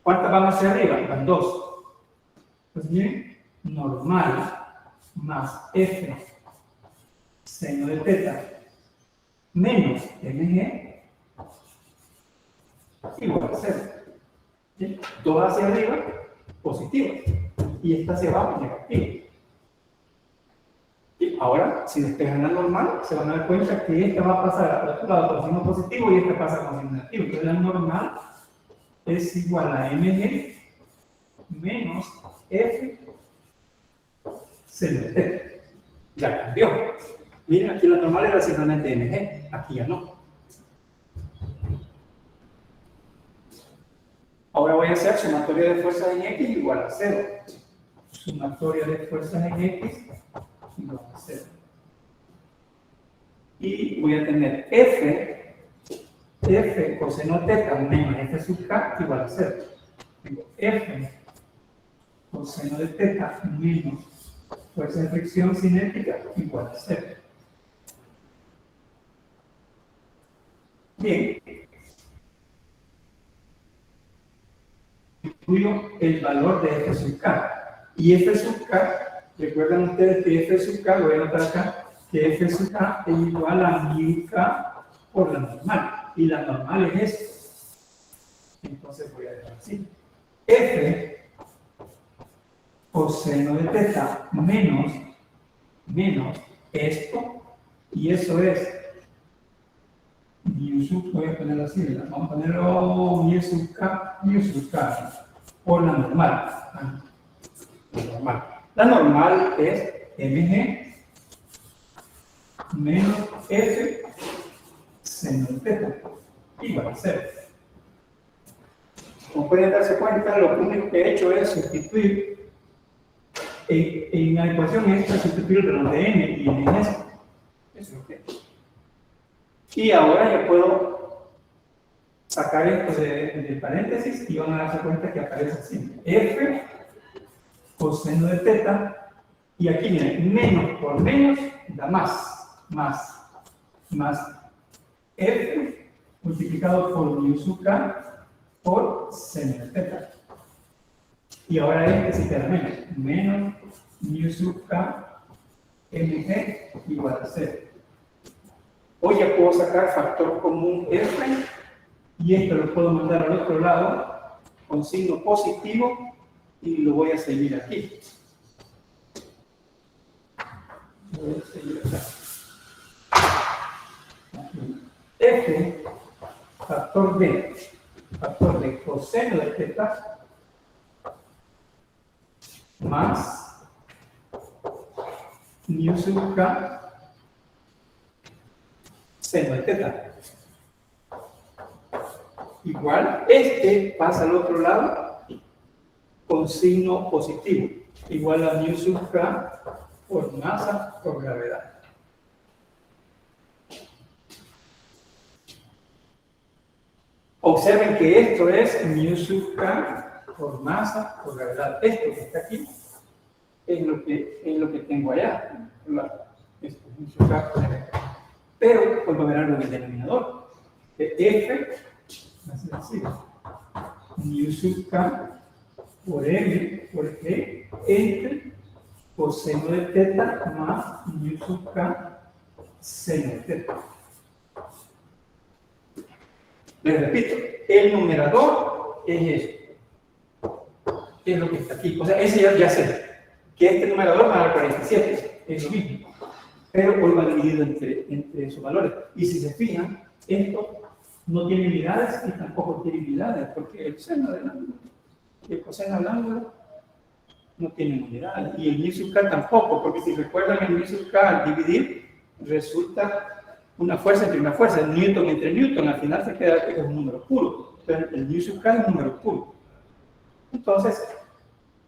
¿Cuántas van hacia arriba? Van 2. Pues bien, normal más F seno de teta menos mg igual a 0. ¿Sí? 2 hacia arriba, positivo. Y esta hacia abajo, negativo. Y ahora, si despejan la normal, se van a dar cuenta que esta va a pasar al otro lado con signo positivo y esta pasa con signo negativo. Entonces la normal es igual a mg menos f seno de teta. Ya cambió. Miren, aquí la normal era simplemente mg, aquí ya no. Ahora voy a hacer sumatoria de fuerzas en x igual a 0. Sumatoria de fuerzas en x igual a 0. Y voy a tener f coseno teta menos f sub k igual a 0. Tengo f coseno de teta menos fuerza de fricción cinética igual a 0. Bien. Incluyo el valor de f sub k. Y f sub k, recuerdan ustedes que f sub k, lo voy a anotar acá, que f sub k es igual a mu k por la normal. Y la normal es esto. Entonces voy a dejar así. F coseno de teta menos esto, y eso es mu sub, voy a ponerlo así, vamos a ponerlo mu sub k por la normal. La normal es mg menos f seno de teta igual a 0. Como pueden darse cuenta, lo único que he hecho es sustituir en la ecuación esta, sustituir los de n y en s. Eso es lo que he hecho. Y ahora ya puedo sacar esto del paréntesis y van a darse cuenta que aparece así. F coseno de teta, y aquí miren, menos por menos da más F multiplicado por mu sub k por seno de teta. Y ahora este sí queda menos mu sub k mg igual a 0. Hoy ya puedo sacar factor común F y esto lo puedo mandar al otro lado con signo positivo y lo voy a seguir aquí. Voy a seguir acá. F factor de coseno de teta más mu sub k seno de teta. Igual, este pasa al otro lado con signo positivo, igual a mu sub k por masa por gravedad. Observen que esto es mu sub k por masa por gravedad. Esto que está aquí es lo que tengo allá. Esto es mu sub k por gravedad. Pero vuelvo a ver algo en el denominador. F va a ser así. Mu sub k por m por e entre coseno de teta más mu sub k seno de teta. Les repito, el numerador es esto. Es lo que está aquí. O sea, ese ya sé. Que este numerador va a dar 47. Es lo mismo. Pero hoy va dividido entre esos valores. Y si se fijan, esto no tiene unidades y tampoco tiene unidades, porque el seno del ángulo y el coseno del ángulo no tienen unidades. Y el mu sub k tampoco, porque si recuerdan el mu sub k al dividir, resulta una fuerza entre una fuerza, Newton entre Newton, al final se queda que es un número puro. Entonces, el mu sub k es un número puro. Entonces,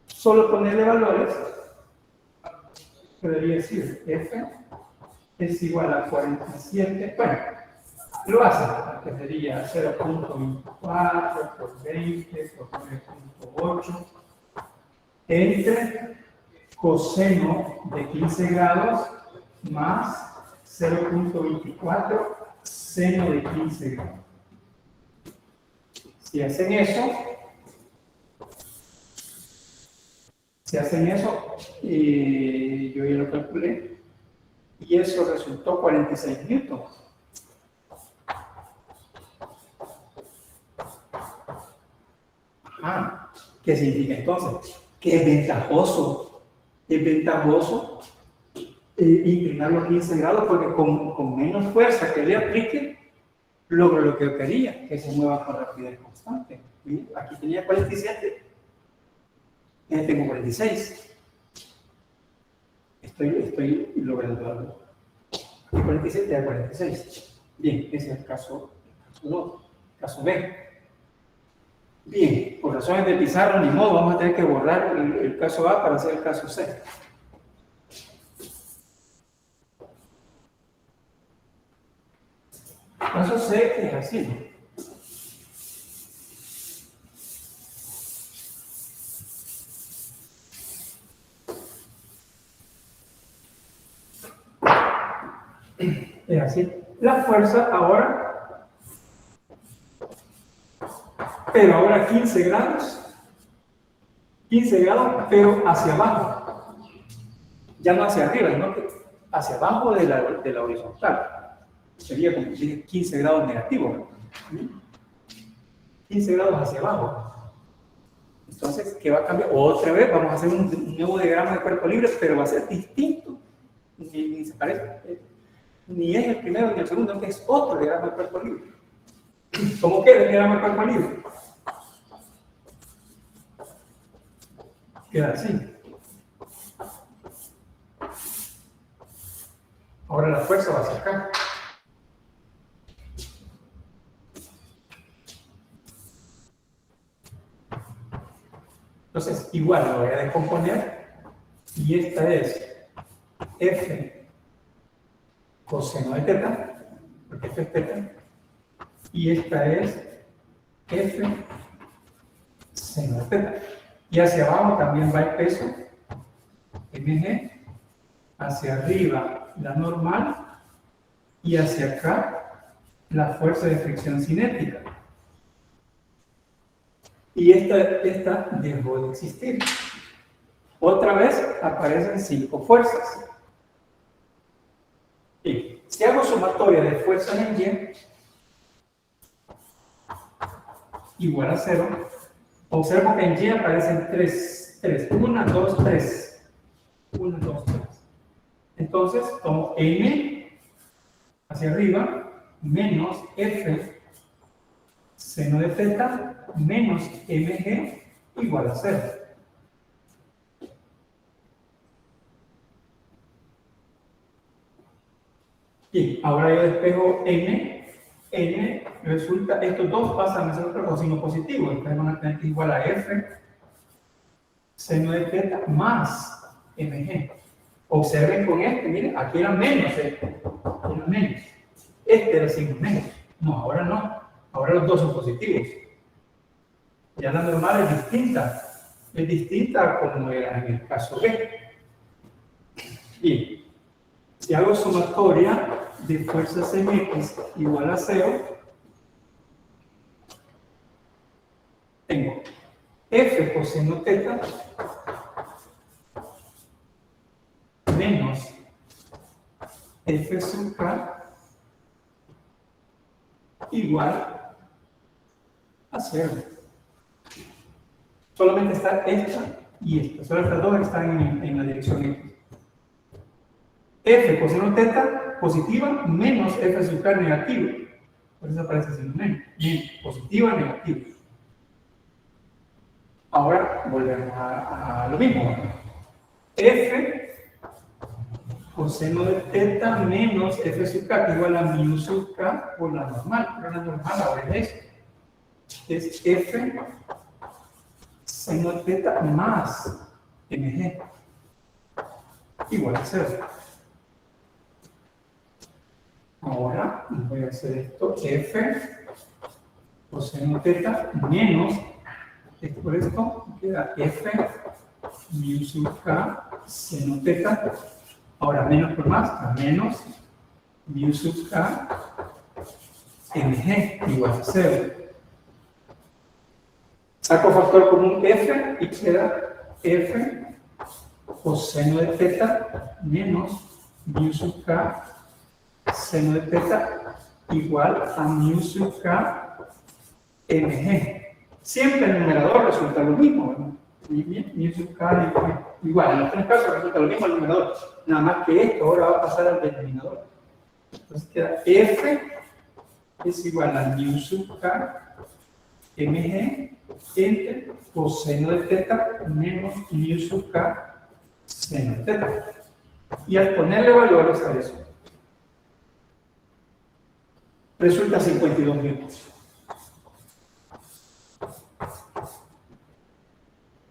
solo ponerle valores, podría decir F es igual a 47, bueno, lo hace, que sería 0.24 por 20 por 9.8 entre coseno de 15 grados más 0.24 seno de 15 grados. Si hacen eso, yo ya lo calculé, y eso resultó 46 newtons. ¿Qué significa entonces? Que es ventajoso. Es ventajoso inclinarlo a 15 grados porque con menos fuerza que le aplique, logro lo que yo quería, que se mueva con rapidez constante. ¿Sí? Aquí tenía 47, ya tengo 46. Estoy logrando algo. Aquí 47 ya 46. Bien, ese es el caso 2. Caso B. Bien, por razones de pizarra, ni modo, vamos a tener que borrar el caso A para hacer el caso C. Caso C es así. Es así. La fuerza ahora, pero ahora 15 grados, pero hacia abajo. Ya no hacia arriba, sino que hacia abajo de la horizontal. Sería como 15 grados negativo. 15 grados hacia abajo. Entonces, ¿qué va a cambiar? Otra vez vamos a hacer un nuevo diagrama de cuerpo libre, pero va a ser distinto. Ni se parece. Ni es el primero ni el segundo, que es otro diagrama de cuerpo libre. ¿Cómo queda el diagrama de cuerpo libre? Queda así. Ahora la fuerza va hacia acá. Entonces, igual lo voy a descomponer. Y esta es F coseno de teta, porque F es teta. Y esta es F seno de teta. Y hacia abajo también va el peso, mg, hacia arriba la normal, y hacia acá la fuerza de fricción cinética. Y esta dejó de existir. Otra vez aparecen 5 fuerzas. Y si hago sumatoria de fuerzas en Y, igual a 0, observo que en Y aparecen 3. 1, 2, 3. 1, 2, 3. Entonces, tomo M hacia arriba menos F seno de teta menos mg igual a 0. Bien, ahora yo despejo n resulta, estos dos pasan a ser otro coseno positivo, entonces van a tener que igual a f seno de teta más mg. Observen con este, miren, aquí era menos, era menos. Este era signo menos. No, ahora no. Ahora los dos son positivos. Ya la normal es distinta a como era en el caso B. Bien, si hago sumatoria de fuerzas en X igual a 0, tengo F coseno teta menos F sub K igual a 0. Solamente está esta y esta. Solo estas dos están en la dirección X. F coseno teta positiva menos F sub K negativa. Por eso aparece así menos. Bien, positiva, negativa. Ahora volvemos a lo mismo. F coseno de teta menos F sub K que igual a mu sub K por la normal. Pero la normal ahora es esto. Es F seno de teta más mg igual a 0. Ahora voy a hacer esto, F coseno teta menos, esto por esto, queda F mu sub K seno teta, ahora menos por más, a menos mu sub K mg igual a 0. Saco factor común F y queda F coseno de teta menos mu sub K seno de teta igual a mu sub K mg. Siempre el numerador resulta lo mismo, ¿no? Mu sub K igual, en los tres casos resulta lo mismo el numerador, nada más que esto ahora va a pasar al denominador. Entonces queda F es igual a mu sub K mg entre coseno de teta menos mu sub K seno de teta. Y al ponerle valores a eso, resulta 52 newtons.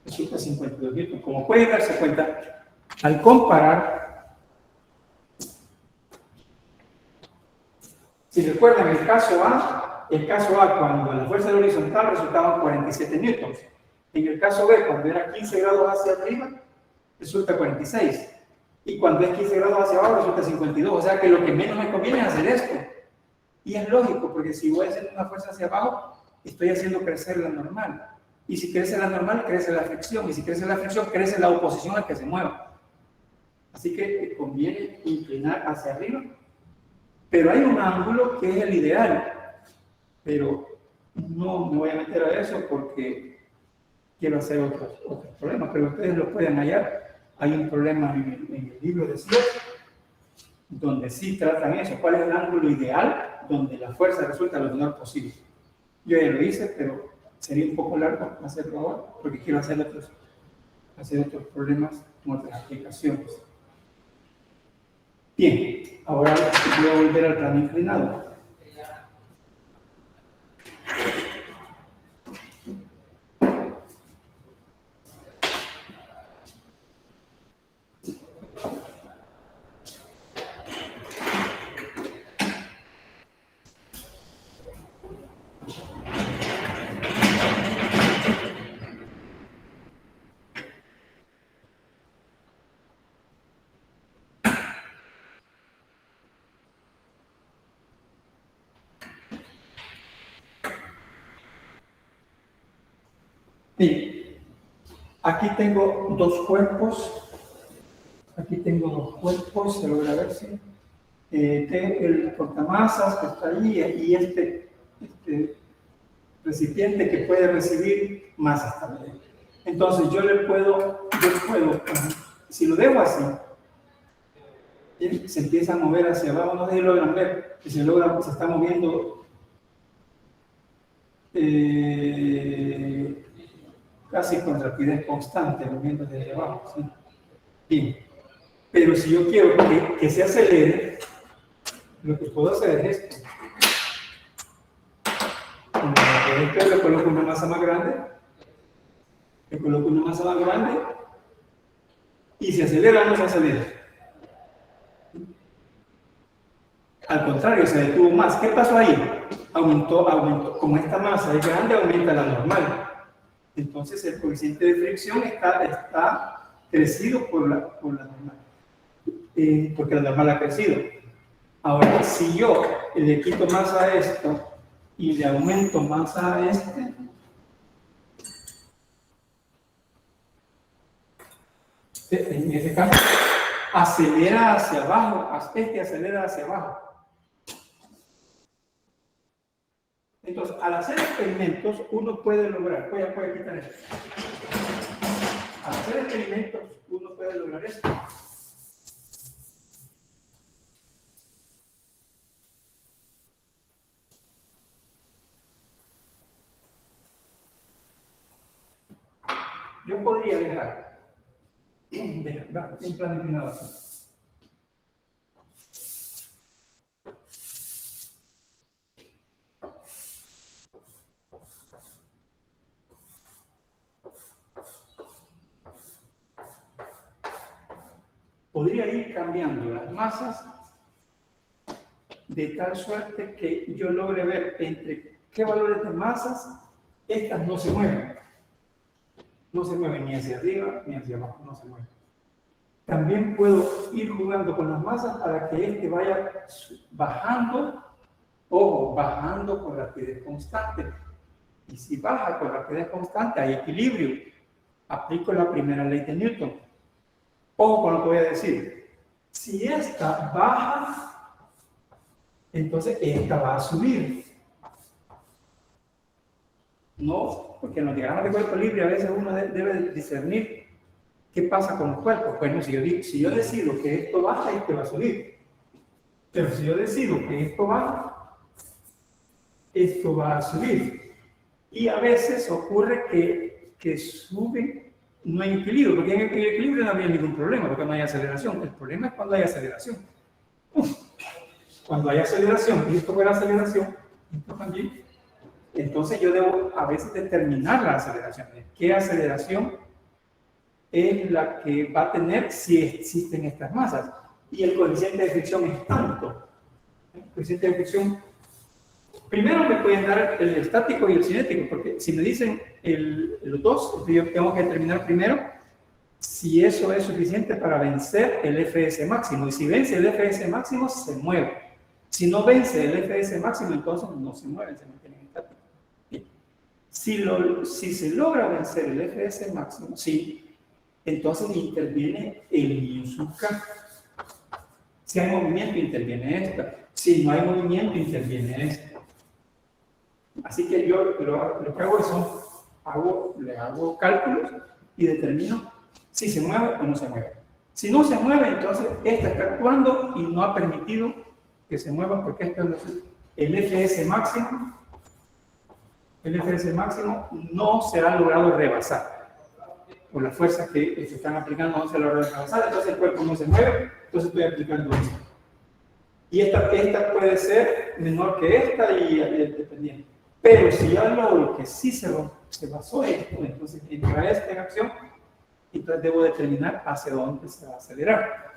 Resulta 52 newtons. Como pueden darse cuenta, al comparar, si recuerdan el caso A cuando la fuerza horizontal resultaba 47 newtons. En el caso B, cuando era 15 grados hacia arriba, resulta 46. Y cuando es 15 grados hacia abajo, resulta 52. O sea que lo que menos me conviene es hacer esto. Y es lógico, porque si voy a hacer una fuerza hacia abajo, estoy haciendo crecer la normal. Y si crece la normal, crece la fricción. Y si crece la fricción, crece la oposición al que se mueva. Así que te conviene inclinar hacia arriba. Pero hay un ángulo que es el ideal. Pero no me voy a meter a eso porque quiero hacer otros problemas. Pero ustedes lo pueden hallar. Hay un problema en el libro de Slot, donde sí tratan eso. ¿Cuál es el ángulo ideal donde la fuerza resulta lo menor posible? Yo ya lo hice, pero sería un poco largo hacerlo ahora, porque quiero hacer otros problemas con otras aplicaciones. Bien, ahora voy a volver al plano inclinado. Bien, aquí tengo dos cuerpos. Se logra ver si. Tengo el portamasas que está allí y este recipiente que puede recibir masas también. Entonces yo puedo, si lo dejo así, se empieza a mover hacia abajo, no sé si logran ver, que se está moviendo casi con rapidez constante, moviendo desde abajo. ¿Sí? Bien, pero si yo quiero que se acelere, lo que puedo hacer es esto. Le coloco una masa más grande, y se acelera o no se acelera. Al contrario, se detuvo más. ¿Qué pasó ahí? aumentó. Como esta masa es grande, aumenta la normal. Entonces el coeficiente de fricción está crecido por la normal. Porque la normal ha crecido. Ahora, si yo le quito masa a esto y le aumento masa a este, en ese caso, acelera hacia abajo, este acelera hacia abajo. Entonces, al hacer experimentos, uno puede lograr, voy a quitar esto. Al hacer experimentos, uno puede lograr esto. Yo podría dejar un plan inclinado así. Podría ir cambiando las masas de tal suerte que yo logre ver entre qué valores de masas estas no se mueven. No se mueven ni hacia arriba ni hacia abajo, no se mueven. También puedo ir jugando con las masas para que este vaya bajando, ojo, bajando con rapidez constante. Y si baja con rapidez constante, hay equilibrio. Aplico la primera ley de Newton. Ojo con lo que voy a decir. Si esta baja, entonces esta va a subir. No, porque en los diagramas de cuerpo libre a veces uno debe discernir qué pasa con los cuerpos. Bueno, si yo decido que esto baja, este va a subir. Pero si yo decido que esto baja, esto va a subir. Y a veces ocurre que sube, no hay equilibrio, porque en el equilibrio no había ningún problema, porque no hay aceleración. El problema es cuando hay aceleración. Cuando hay aceleración, y esto fuera aceleración, esto también, entonces yo debo a veces determinar la aceleración. ¿Qué aceleración es la que va a tener si existen estas masas? Y el coeficiente de fricción es tanto. El coeficiente de fricción, primero me pueden dar el estático y el cinético, porque si me dicen los dos, yo tengo que determinar primero si eso es suficiente para vencer el FS máximo. Y si vence el FS máximo, se mueve. Si no vence el FS máximo, entonces no se mueven, se mantienen estáticos. Si se logra vencer el FS máximo, sí, entonces interviene el I sub K. Si hay movimiento, interviene esta. Si no hay movimiento, interviene esta. Así que yo lo que hago es, le hago cálculos y determino si se mueve o no se mueve. Si no se mueve, entonces esta está actuando y no ha permitido que se mueva porque esto es el FS máximo. El FS máximo no se ha logrado rebasar. Por las fuerzas que se están aplicando no se ha logrado rebasar, entonces el cuerpo no se mueve, entonces estoy aplicando esto. Y esta puede ser menor que esta y dependiente. Pero si ya logro que sí se basó esto, entonces entra esta en acción, entonces debo determinar hacia dónde se va a acelerar.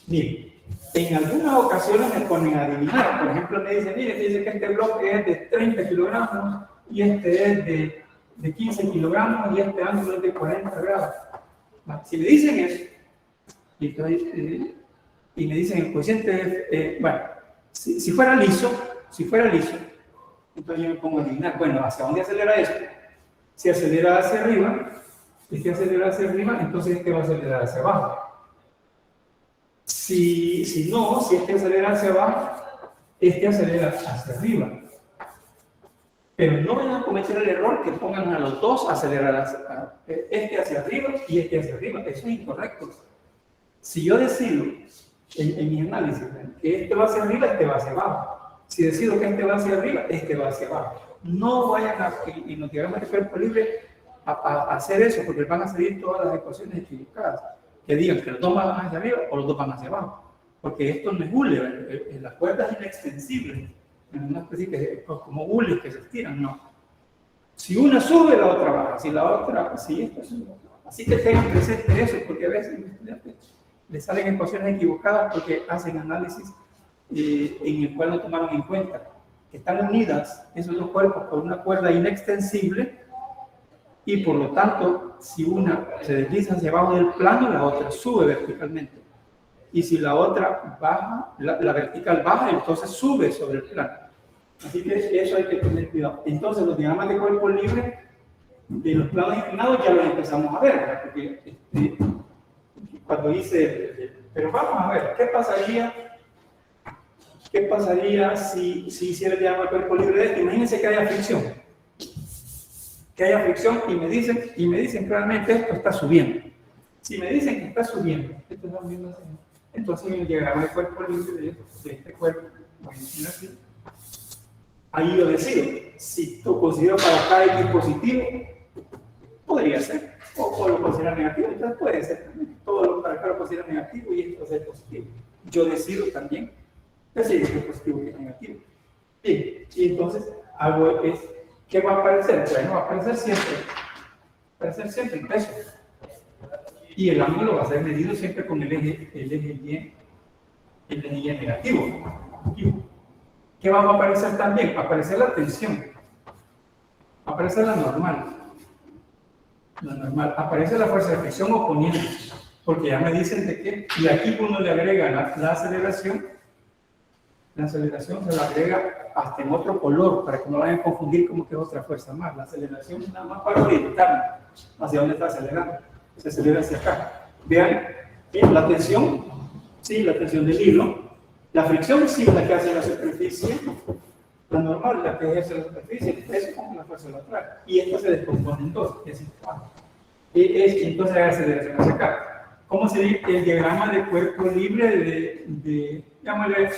Miren, en algunas ocasiones me ponen a adivinar. Por ejemplo, me dicen, mire, dice que este bloque es de 30 kilogramos y este es de 15 kilogramos y este ángulo es de 40 grados. Si me dicen eso, y me dicen el coeficiente, bueno, si fuera liso, entonces yo me pongo a adivinar, bueno, ¿hacia dónde acelera esto? Si acelera hacia arriba, entonces este va a acelerar hacia abajo. Si este acelera hacia abajo, este acelera hacia arriba. Pero no vayan a cometer el error que pongan a los dos a acelerar este hacia arriba y este hacia arriba. Eso es incorrecto. Si yo decido en mi análisis que este va hacia arriba, este va hacia abajo. Si decido que este va hacia arriba, este va hacia abajo. No vayan en los diagramas de cuerpo libre a hacer eso, porque van a salir todas las ecuaciones equivocadas. Que digan que los dos van hacia arriba o los dos van hacia abajo. Porque esto no es hule, las cuerdas inextensibles, en una especie que como hules que se estiran, no. Si una sube, la otra baja. Si la otra, si esto sube. Así que tengan presente eso, porque a veces los estudiantes les salen ecuaciones equivocadas porque hacen análisis en el cual no tomaron en cuenta están unidas esos dos cuerpos por una cuerda inextensible y por lo tanto, si una se desliza hacia abajo del plano, la otra sube verticalmente. Y si la otra baja, la vertical baja, entonces sube sobre el plano. Así que eso hay que tener cuidado. Entonces, los diagramas de cuerpo libre de los planos inclinados ya los empezamos a ver, ¿verdad? Porque cuando hice, pero vamos a ver, ¿qué pasaría si hiciera el diagrama de cuerpo libre de esto? Imagínense que haya fricción. Y me dicen claramente esto está subiendo. Si me dicen que está subiendo, esto es mismo, entonces en el diagrama de cuerpo libre de este cuerpo, voy a decir así, ahí yo decido si lo considero para cada X positivo, podría ser, o lo considero negativo, entonces puede ser también. Todo lo para acá lo considero negativo y esto es positivo. Yo decido también decidir que es positivo y que es negativo. Bien, y entonces hago ¿qué va a aparecer? Bueno, va a aparecer siempre el peso. Y el ángulo va a ser medido siempre con el eje Y negativo. ¿Qué va a aparecer también? Va a aparecer la tensión. Va a aparecer la normal. Aparece la fuerza de fricción oponiente. Porque ya me dicen de que, y aquí uno le agrega la aceleración. La aceleración se la agrega hasta en otro color, para que no vayan a confundir como que es otra fuerza más. La aceleración es nada más para orientarme hacia dónde está acelerando. Se acelera hacia acá. Vean, la tensión, sí, la tensión del hilo. La fricción, sí, la que hace la superficie. La normal, la que ejerce la superficie, es como la fuerza lateral. Y esto se descompone en dos, entonces hay aceleración hacia acá. ¿Cómo sería el diagrama de cuerpo libre llámale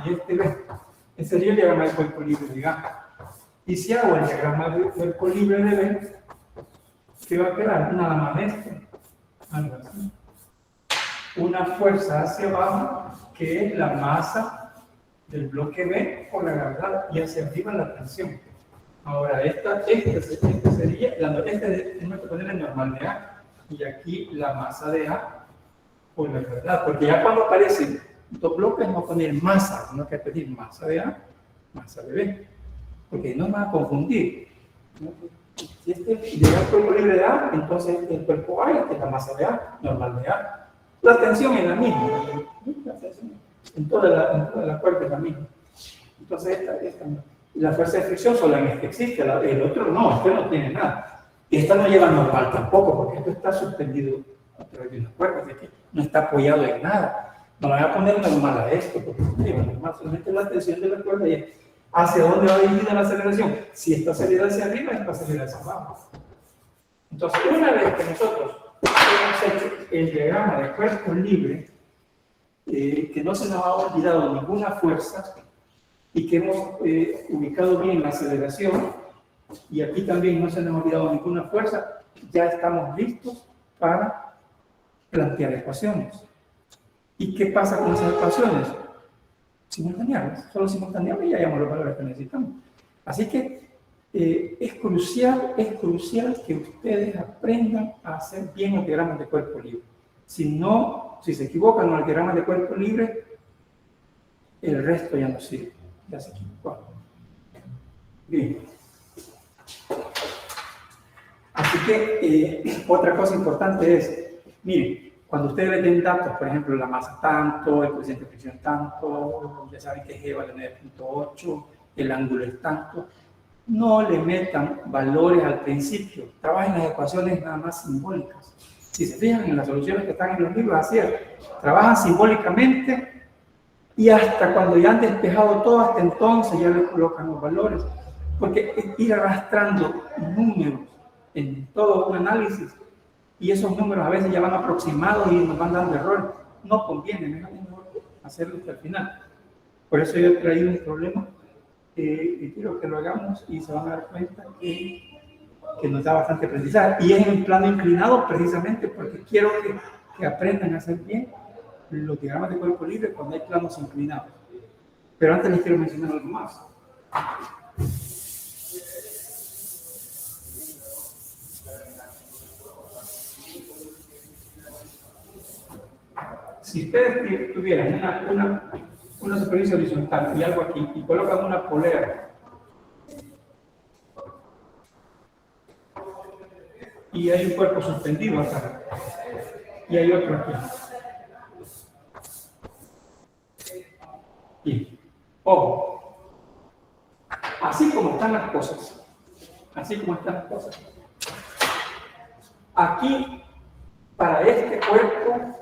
y este B? Ese sería el diagrama de cuerpo libre, digamos. Y si hago el diagrama de cuerpo libre de B, ¿qué va a quedar? Nada más esto. Algo así. Una fuerza hacia abajo, que es la masa del bloque B por la gravedad, y hacia arriba la tensión. Ahora, este sería, tenemos que ponerle normal de A, y aquí la masa de A por la gravedad, porque ya cuando aparecen dos bloques vamos a poner masa, no hay que pedir masa de A, masa de B, porque no van a confundir. Si llega al cuerpo libre de A, entonces el cuerpo A es la masa de A, normal de A. La tensión es la misma, en toda la cuerda es la misma. Entonces la fuerza de fricción solo en este existe, el otro no, este no tiene nada. Esta no lleva normal tampoco, porque esto está suspendido a través de una cuerda, es decir, no está apoyado en nada. No le voy a poner normal a esto, porque no lleva normal, solamente la tensión de la cuerda. Y ¿hacia dónde va dirigida la aceleración? Si esta acelera hacia arriba, esta acelera hacia abajo. Entonces, una vez que nosotros hemos hecho el diagrama de cuerpo libre, que no se nos ha olvidado ninguna fuerza y que hemos ubicado bien la aceleración, y aquí también no se nos ha olvidado ninguna fuerza, ya estamos listos para plantear ecuaciones. ¿Y qué pasa con esas ecuaciones? Simultanearlas, solo simultanearlas y ya hayamos los valores que necesitamos. Así que es crucial que ustedes aprendan a hacer bien los diagramas de cuerpo libre. Si se equivocan con los diagramas de cuerpo libre, el resto ya no sirve, ya se equivocaron. Bien. Así que otra cosa importante es, miren, cuando ustedes den datos, por ejemplo, la masa tanto, el coeficiente de fricción tanto, ya saben que G vale 9.8, el ángulo es tanto, no le metan valores al principio, trabajen las ecuaciones nada más simbólicas. Si se fijan en las soluciones que están en los libros, así es, trabajan simbólicamente y hasta cuando ya han despejado todo, hasta entonces ya le colocan los valores, porque ir arrastrando números en todo un análisis, y esos números a veces ya van aproximados y nos van dando errores, no conviene, mejor hacerlo hasta el final. Por eso yo he traído un problema y quiero que lo hagamos y se van a dar cuenta que nos da bastante aprendizaje, y es en plano inclinado precisamente porque quiero que aprendan a hacer bien los diagramas de cuerpo libre cuando hay planos inclinados. Pero antes les quiero mencionar algo más. Si ustedes tuvieran una superficie horizontal y algo aquí, y colocan una polea, y hay un cuerpo suspendido acá, y hay otro aquí. Y, ojo, así como están las cosas, aquí, para este cuerpo,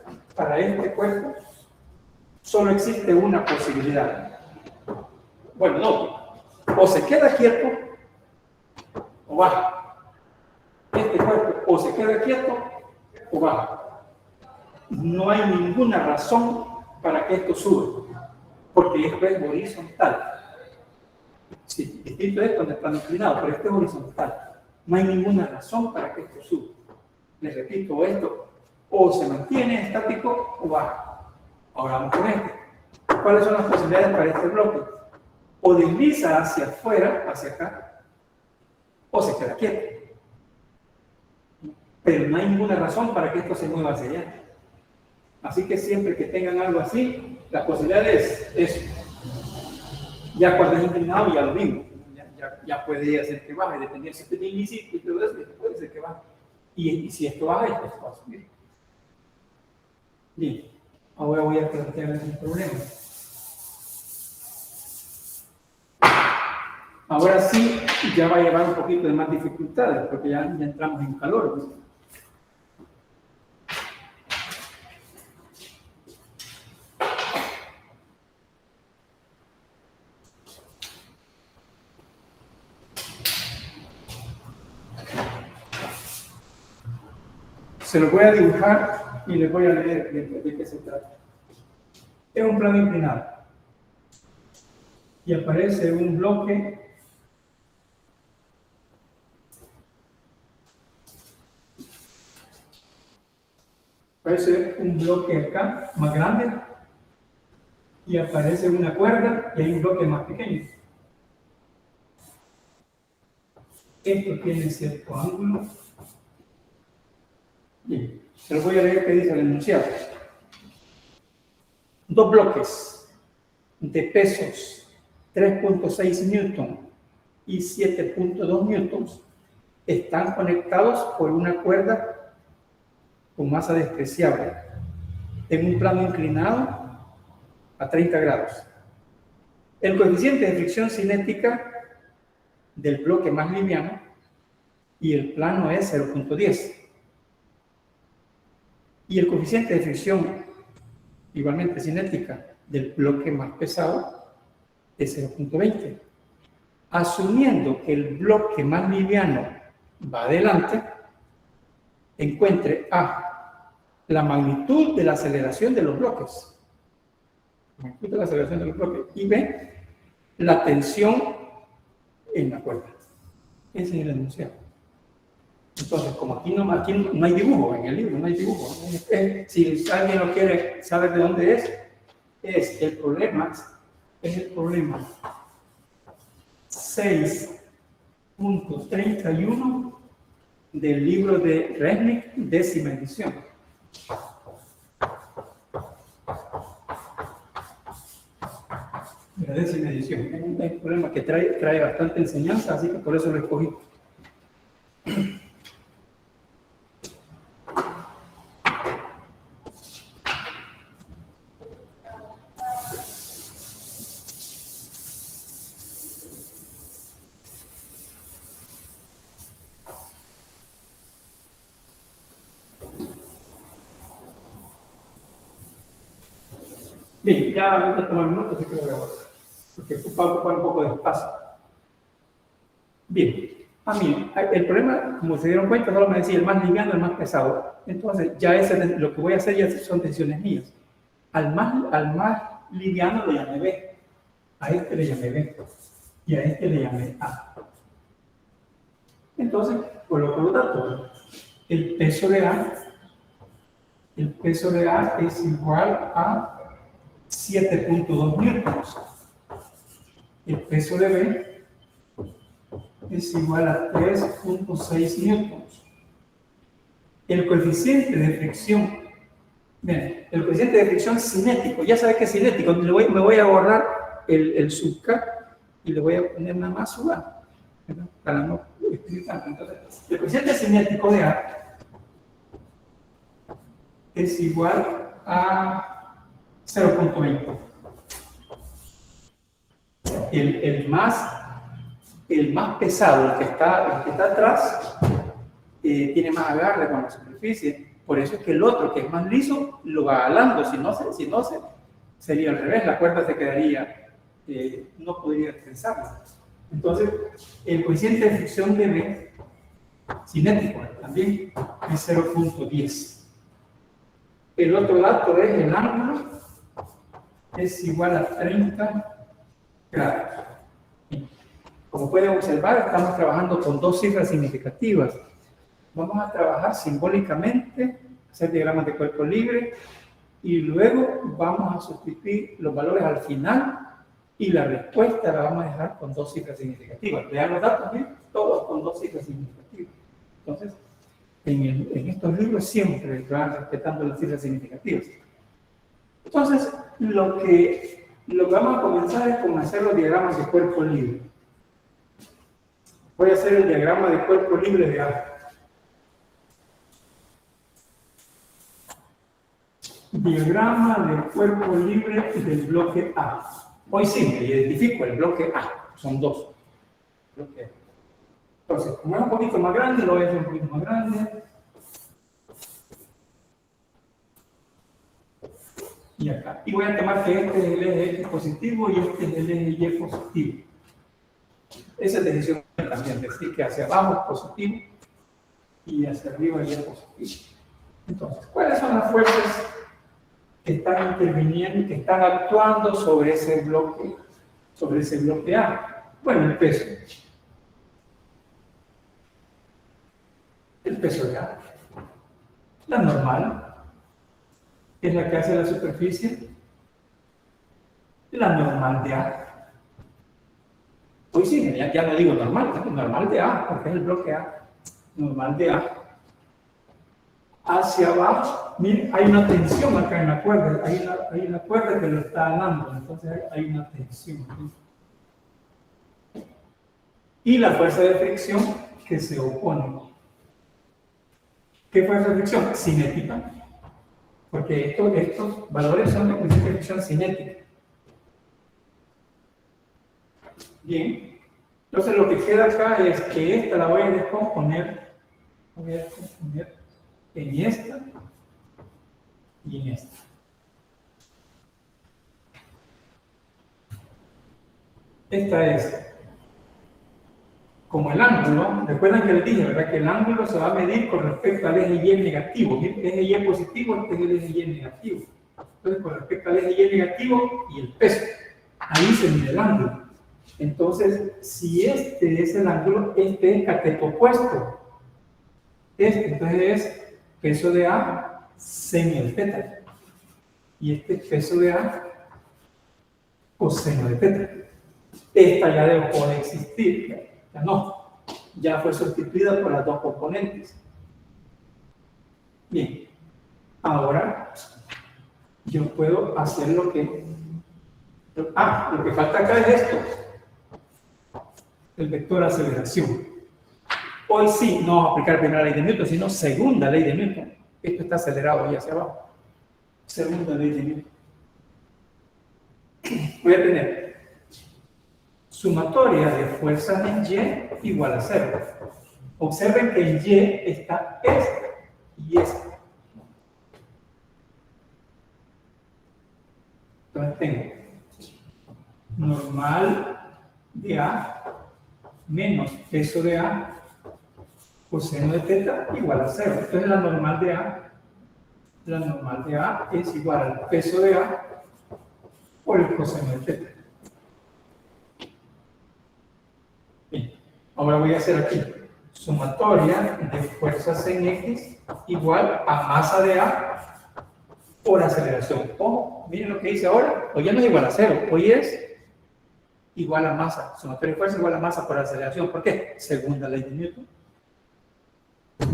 solo existe una posibilidad. Bueno, no, o se queda quieto o baja. Este cuerpo o se queda quieto o baja. No hay ninguna razón para que esto suba, porque esto es horizontal. Sí, distinto es cuando está inclinado, pero esto es horizontal. No hay ninguna razón para que esto suba. Les repito, esto o se mantiene estático o baja. Ahora vamos con este. ¿Cuáles son las posibilidades para este bloque? O desliza hacia afuera, hacia acá, o se queda quieto. Pero no hay ninguna razón para que esto se mueva hacia allá. Así que siempre que tengan algo así, la posibilidad es eso. Ya cuando es inclinado ya lo vimos. Ya puede hacer que baje, dependiendo si tiene inicio y todo eso, puede ser que baje. Y si esto baja, esto va a subir. Bien, ahora voy a plantearles un problema. Ahora sí, ya va a llevar un poquito de más dificultades, porque ya entramos en calor, ¿no? Se lo voy a dibujar y les voy a leer de qué se trata. Es un plano inclinado. Y aparece un bloque acá, más grande, y aparece una cuerda y hay un bloque más pequeño. Esto tiene cierto ángulo. Bien, se lo voy a leer qué dice el enunciado. Dos bloques de pesos 3.6 newton y 7.2 newtons están conectados por una cuerda con masa despreciable en un plano inclinado a 30 grados. El coeficiente de fricción cinética del bloque más liviano y el plano es 0.10. Y el coeficiente de fricción, igualmente cinética, del bloque más pesado es 0.20. Asumiendo que el bloque más liviano va adelante, encuentre A, la magnitud de la aceleración de los bloques. La magnitud de la aceleración de los bloques. Y B, la tensión en la cuerda. Ese es el enunciado. Entonces, como aquí no hay dibujo en el libro, no hay dibujo. Si alguien lo quiere saber de dónde es el problema 6.31 del libro de Resnick, décima edición. La décima edición. Es un problema que trae bastante enseñanza, así que por eso lo escogí. Bien, ya voy a tomar notas y creo que ahora, porque va a ocupar un poco de espacio. Bien, a mí, el problema, como se dieron cuenta, solo me decía el más liviano, el más pesado. Entonces, ya lo que voy a hacer ya son decisiones mías. Al más liviano le llamé B, a este le llamé B, y a este le llamé A. Entonces, coloco los datos. El peso de A es igual a 7.2 newtons. El peso de B es igual a 3.6 newtons. El coeficiente de fricción, bien, El coeficiente de fricción cinético, ya sabes que es cinético, me voy a borrar el subcat y le voy a poner nada más su A, ¿verdad? Para no escribir tanto. Entonces, el coeficiente cinético de A es igual a 0.20. El más pesado, el que está atrás, tiene más agarre con la superficie. Por eso es que el otro, que es más liso, lo va alando. Si no sería al revés, la cuerda se quedaría, no podría tensarla. Entonces, el coeficiente de fricción de B, cinético también, es 0.10. El otro dato es el ángulo, es igual a 30 grados. Como pueden observar, estamos trabajando con dos cifras significativas. Vamos a trabajar simbólicamente, hacer diagramas de cuerpo libre, y luego vamos a sustituir los valores al final, y la respuesta la vamos a dejar con dos cifras significativas. Vean los datos, ¿bien? Todos con dos cifras significativas. Entonces, en estos libros siempre van respetando las cifras significativas. Entonces, lo que vamos a comenzar es con hacer los diagramas de cuerpo libre. Voy a hacer el diagrama de cuerpo libre de A. Diagrama de cuerpo libre del bloque A. Hoy sí, me identifico el bloque A. Son dos. Bloque A. Entonces, como es un poquito más grande, lo voy a hacer un poquito más grande. Y acá. Y voy a tomar que este es el eje X positivo y este es el eje Y positivo. Esa es decisión también, decir que hacia abajo es positivo y hacia arriba Y es positivo. Entonces, ¿cuáles son las fuerzas que están interviniendo, que están actuando sobre ese bloque A? Bueno, el peso. El peso de A. La normal, que es la que hace la superficie. La normal de A. Hoy sí, ya no digo normal de A, porque es el bloque A. Normal de A. Hacia abajo, miren, hay una tensión acá en la cuerda, hay una cuerda que lo está dando, entonces hay una tensión. Y la fuerza de fricción que se opone. ¿Qué fuerza de fricción? Cinética, porque estos valores son de coeficiente de fricción cinética. Bien, entonces lo que queda acá es que esta la voy a descomponer en esta y en esta. Esta es como el ángulo. Recuerdan que les dije, ¿verdad? Que el ángulo se va a medir con respecto al eje Y negativo. El eje Y positivo, este es el eje Y negativo. Entonces, con respecto al eje Y negativo y el peso, ahí se mide el ángulo. Entonces, si este es el ángulo, este es cateto opuesto. Entonces es peso de A seno de θ. Y este es peso de A coseno de θ. Esta ya dejó de existir. Ya no. Ya fue sustituida por las dos componentes. Bien. Ahora yo puedo hacer lo que falta acá es esto. El vector aceleración. Hoy sí no vamos a aplicar primera ley de Newton, sino segunda ley de Newton. Esto está acelerado ahí hacia abajo. Segunda ley de Newton. Voy a tener sumatoria de fuerzas en Y igual a 0. Observen que en Y está esta y esta. Entonces tengo normal de A menos peso de A coseno de θ igual a 0. Entonces la normal de A es igual al peso de A por el coseno de θ. Bien, ahora voy a hacer aquí sumatoria de fuerzas en X igual a masa de A por aceleración. Ojo, miren lo que dice ahora. Hoy ya no es igual a 0, hoy es igual a masa. Sumatoria de fuerza igual a masa por aceleración. ¿Por qué? Segunda ley de Newton.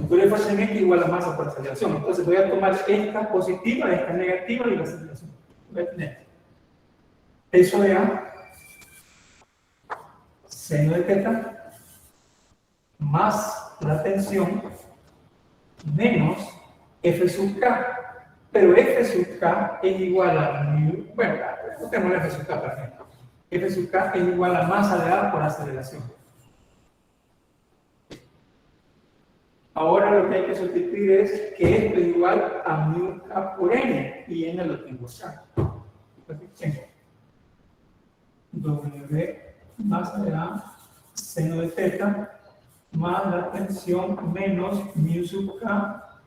Factor de fuerza en X igual a masa por aceleración. Entonces voy a tomar esta positiva, esta negativa y la aceleración. Voy a tener peso de A, seno de teta, más la tensión, menos F sub K. Pero F sub K es igual a mu, bueno, no tenemos F sub K, por ejemplo. F sub K es igual a masa de A por aceleración. Ahora lo que hay que sustituir es que esto es igual a mu K por N, y N lo tengo acá. Entonces tengo W masa de A, seno de teta, más la tensión menos mu sub K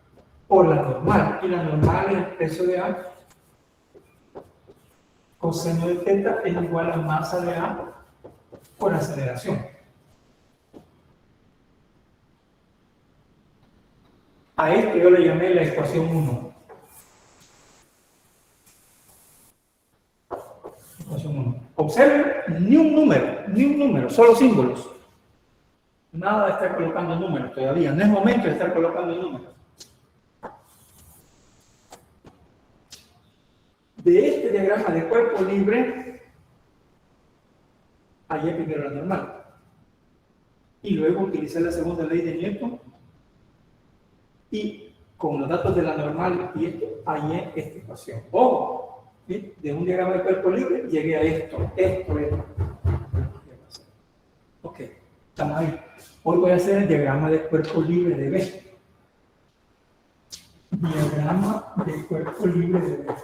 por la normal. Y la normal es el peso de A. Coseno de teta es igual a masa de A por aceleración. A esto yo le llamé la ecuación 1. Ecuación 1. Observen, ni un número, solo símbolos. Nada de estar colocando números todavía, no es momento de estar colocando números. De este diagrama de cuerpo libre, hallé primero la normal. Y luego utilicé la segunda ley de Newton. Y con los datos de la normal y esto, hallé esta ecuación. Ojo, ¿sí? De un diagrama de cuerpo libre llegué a esto. Ok, estamos ahí. Hoy voy a hacer el diagrama de cuerpo libre de B. Diagrama de cuerpo libre de B.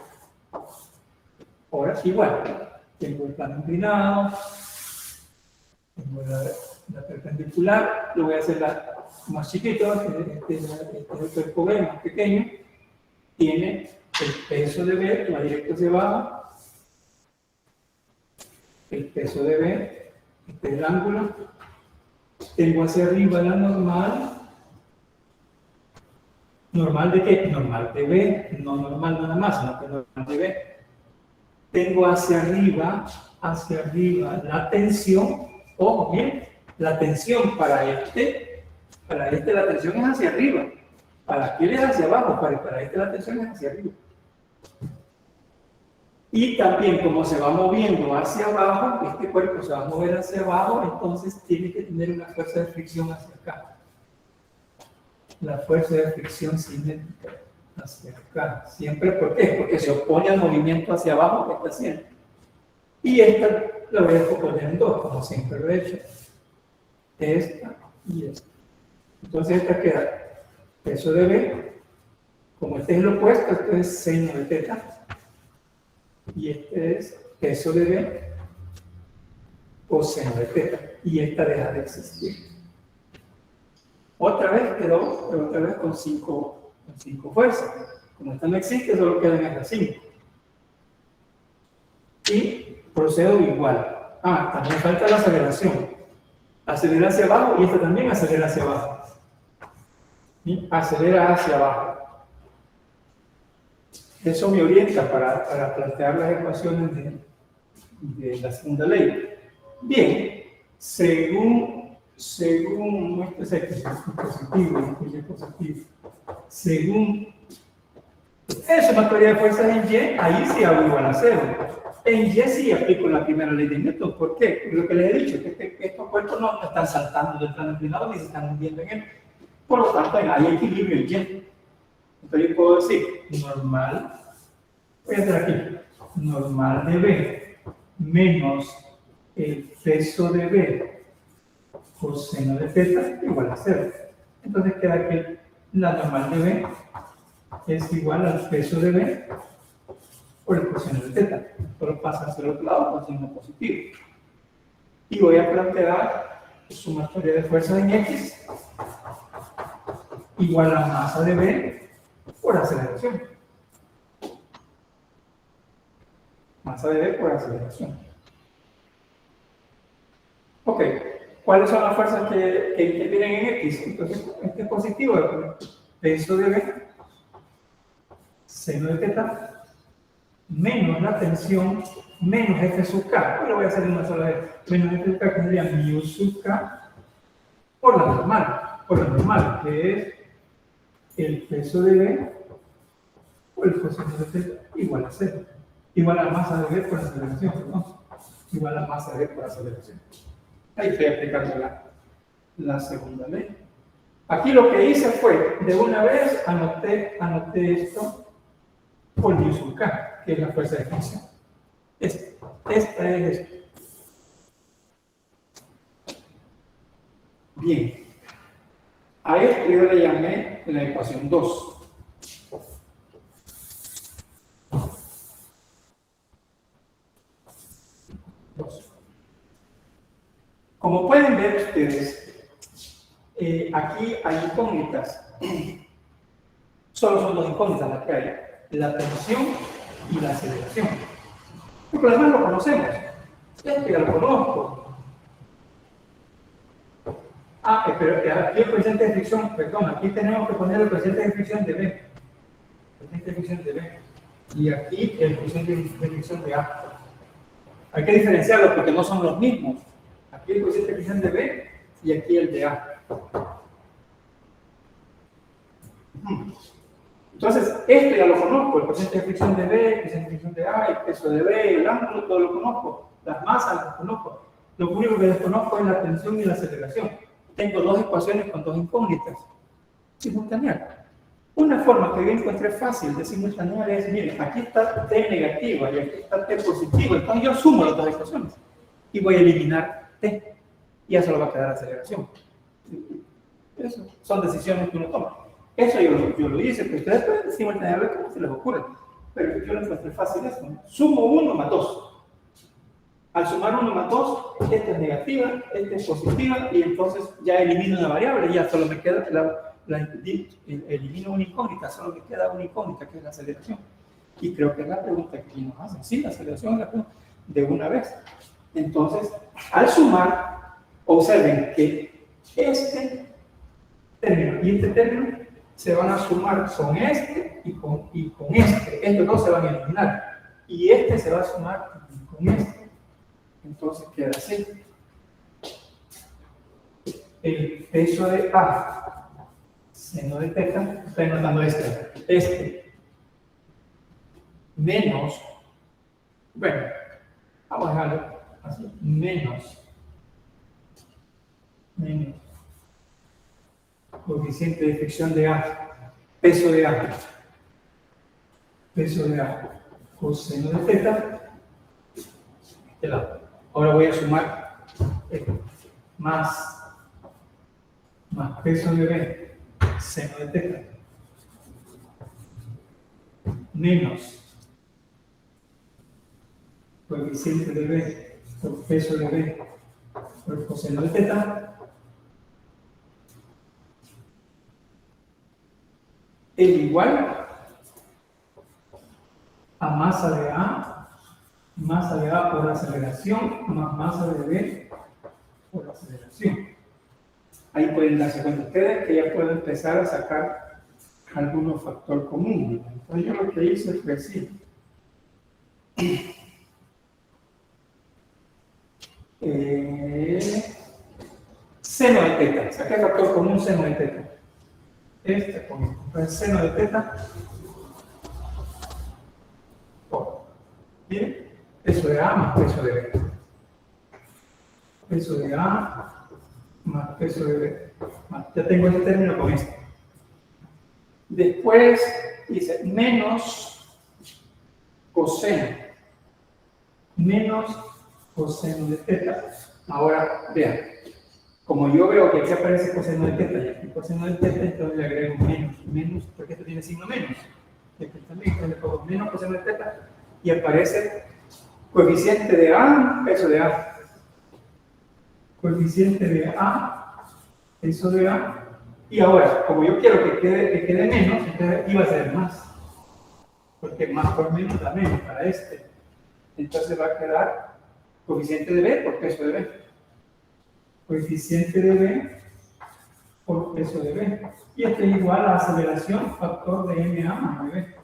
Ahora igual, tengo el plano inclinado, tengo la perpendicular, lo voy a hacer más chiquito, este es el cuerpo B más pequeño, tiene el peso de B que va directo hacia abajo, el peso de B, este es el ángulo, tengo hacia arriba la normal. ¿Normal de qué? Normal de B, no normal nada más, sino que normal de B. Tengo hacia arriba la tensión. Ojo, bien, la tensión para este la tensión es hacia arriba. Para aquel es hacia abajo, para este la tensión es hacia arriba. Y también, como se va moviendo hacia abajo, este cuerpo se va a mover hacia abajo, entonces tiene que tener una fuerza de fricción hacia acá. La fuerza de fricción cinética hacia acá. Siempre, ¿por qué? Porque se opone al movimiento hacia abajo que está haciendo. Y esta la voy a poner en dos, como siempre lo he hecho. Esta y esta. Entonces esta queda peso de B. Como este es el opuesto, esto es seno de teta. Y este es peso de B coseno de teta. Y esta deja de existir. Otra vez quedó, pero otra vez con cinco fuerzas. Como esta no existe, solo quedan estas 5. Y procedo igual. También falta la aceleración. Acelera hacia abajo y esta también acelera hacia abajo. ¿Sí? Acelera hacia abajo. Eso me orienta para plantear las ecuaciones de la segunda ley. Bien, según esto es positivo, según eso, la teoría de fuerzas en Y, ahí sí hago igual a 0. En Y sí aplico la primera ley de Newton. ¿Por qué? Por lo que les he dicho, que estos cuerpos no están saltando del plano inclinado ni se están hundiendo en él. Por lo tanto, hay equilibrio en Y. Entonces yo puedo decir normal, voy a hacer aquí, normal de B menos el peso de B coseno de teta igual a 0. Entonces queda que la normal de B es igual al peso de B por el coseno de teta. Solo pasa hacia el otro lado con signo positivo. Y voy a plantear sumatoria de fuerzas en X igual a masa de B por aceleración. Masa de B por aceleración. Ok, ¿cuáles son las fuerzas que vienen en X? Entonces, este es positivo, peso de B, seno de teta, menos la tensión, menos F sub K. Yo lo voy a hacer en una sola vez. Menos F sub K, que sería mu sub K, por la normal, que es el peso de B o el coseno de θ igual a 0. Igual a la masa de B por aceleración, perdón. Igual a la masa de B por aceleración. Ahí estoy aplicando la segunda ley. Aquí lo que hice fue, de una vez anoté esto por U sub K, que es la fuerza de fricción. Esta es esto. Bien. A esto yo le llamé la ecuación 2. Como pueden ver ustedes, aquí hay incógnitas. Solo son dos incógnitas las que hay: la tensión y la aceleración. Porque lo demás lo conocemos. Este ya lo conozco. Pero aquí el coeficiente de fricción, perdón, aquí tenemos que poner el coeficiente de fricción de B. El coeficiente de fricción de B. Y aquí el coeficiente de fricción de A. Hay que diferenciarlos porque no son los mismos. Aquí el coeficiente de fricción de B y aquí el de A. Entonces, esto ya lo conozco, el coeficiente de fricción de B, el coeficiente de fricción de A, el peso de B, el ángulo, todo lo conozco. Las masas las conozco. Lo único que desconozco es la tensión y la aceleración. Tengo dos ecuaciones con dos incógnitas simultáneas. Una forma que yo encontré fácil de simultanear es, miren, aquí está T negativa y aquí está T positiva. Entonces yo sumo las dos ecuaciones y voy a eliminar T. Y ya solo va a quedar aceleración. Eso son decisiones que uno toma. Eso yo lo hice, pero ustedes pueden simultanearlo como se les ocurre. Pero yo lo encontré fácil eso. Sumo 1 más 2. Al sumar 1 más 2, esta es negativa, esta es positiva, y entonces ya elimino una variable, ya solo me queda elimino una incógnita, solo me queda una incógnita, que es la aceleración. Y creo que es la pregunta que aquí nos hacen. Sí, la aceleración es la pregunta de una vez. Entonces, al sumar, observen que este término y este término se van a sumar con este y con este. Estos dos se van a eliminar. Y este se va a sumar con este. Entonces queda así. El peso de A, seno de θ, estoy notando este, menos, bueno, vamos a dejarlo así, menos, coeficiente de fricción de A, peso de A, coseno de θ, este lado. Ahora voy a sumar esto, más peso de B, seno de θ, menos coeficiente de B por peso de B por coseno de θ, es igual a masa de A por aceleración más masa de B por aceleración. Ahí pueden darse cuenta ustedes que ya puedo empezar a sacar algunos factores comunes. Entonces yo lo que hice fue así. Seno de θ. Saqué el factor común seno de θ. Este con el seno de θ por, miren, peso de A más peso de B. Peso de A más peso de B. Ya tengo este término con este. Después dice menos coseno de θ. Ahora vean, como yo veo que aquí aparece coseno de θ y aquí coseno de θ, entonces le agrego menos, porque esto tiene signo menos. Y aquí también le pongo menos coseno de θ y aparece coeficiente de A, peso de A. Coeficiente de A, peso de A. Y ahora, como yo quiero que quede menos, entonces iba a ser más. Porque más por menos da menos para este. Entonces va a quedar coeficiente de B por peso de B. Coeficiente de B por peso de B. Y esto es igual a aceleración factor de MA más B.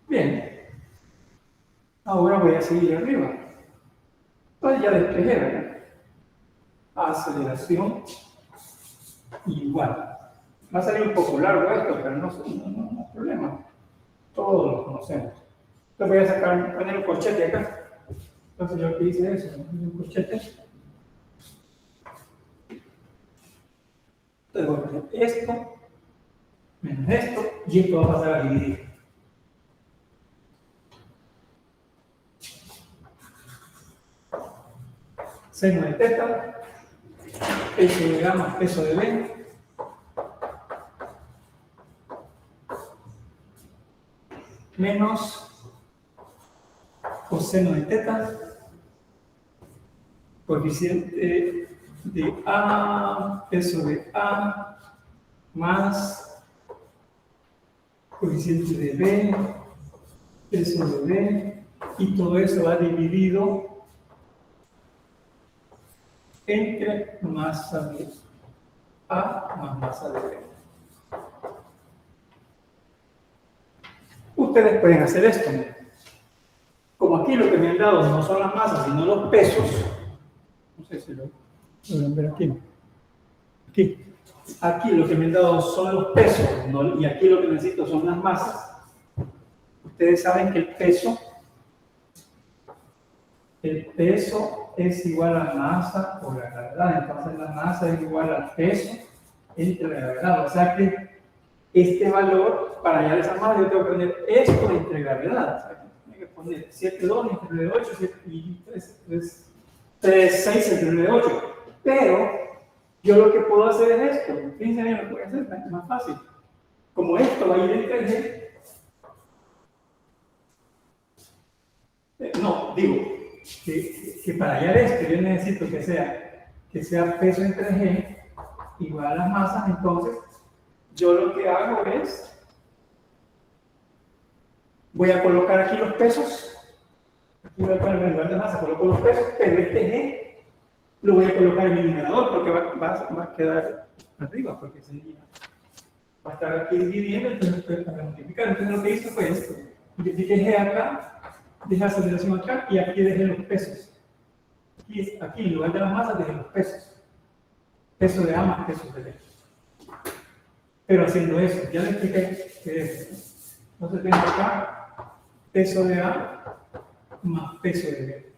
Bien. Ahora voy a seguir arriba. Entonces ya despejé, ¿verdad? Aceleración igual. Va a salir un poco largo esto, pero no hay problema. Todos lo conocemos. Entonces voy a poner un corchete acá. Entonces yo que hice eso, un corchete. Entonces voy a poner esto, menos esto, y esto va a pasar a dividir. Seno de teta, peso de A más peso de B, menos coseno de teta, coeficiente de A, peso de A, más coeficiente de B, peso de B, y todo eso va dividido entre masa de A más masa de B. Ustedes pueden hacer esto. Como aquí lo que me han dado no son las masas, sino los pesos. No sé si lo pueden ver aquí. Aquí lo que me han dado son los pesos, ¿no? Y aquí lo que necesito son las masas. Ustedes saben que el peso es igual a masa por la gravedad. Entonces la masa es igual al peso entre la gravedad. O sea que este valor, para hallar esa masa, yo tengo que poner esto entre gravedad. O sea, tengo que poner 7,2 entre 9,8 y 3,6 entre 9,8. Pero yo lo que puedo hacer es esto. Fíjense bien lo que voy a hacer, es más fácil. Como esto va a ir entre G, no, digo que para hallar esto yo necesito que sea peso entre G igual a las masas. Entonces yo lo que hago es, voy a colocar aquí los pesos, aquí voy a poner en lugar de masa, coloco los pesos, pero este G lo voy a colocar en el numerador porque va a quedar arriba, porque va a estar aquí dividiendo, entonces estoy para multiplicar. Entonces lo que hice fue esto, multipliqué G acá, dejé aceleración acá y aquí dejé los pesos. Aquí en lugar de las masas dejé los pesos. Peso de A más peso de B. Pero haciendo eso, ya les expliqué que es. Entonces tengo acá peso de A más peso de B.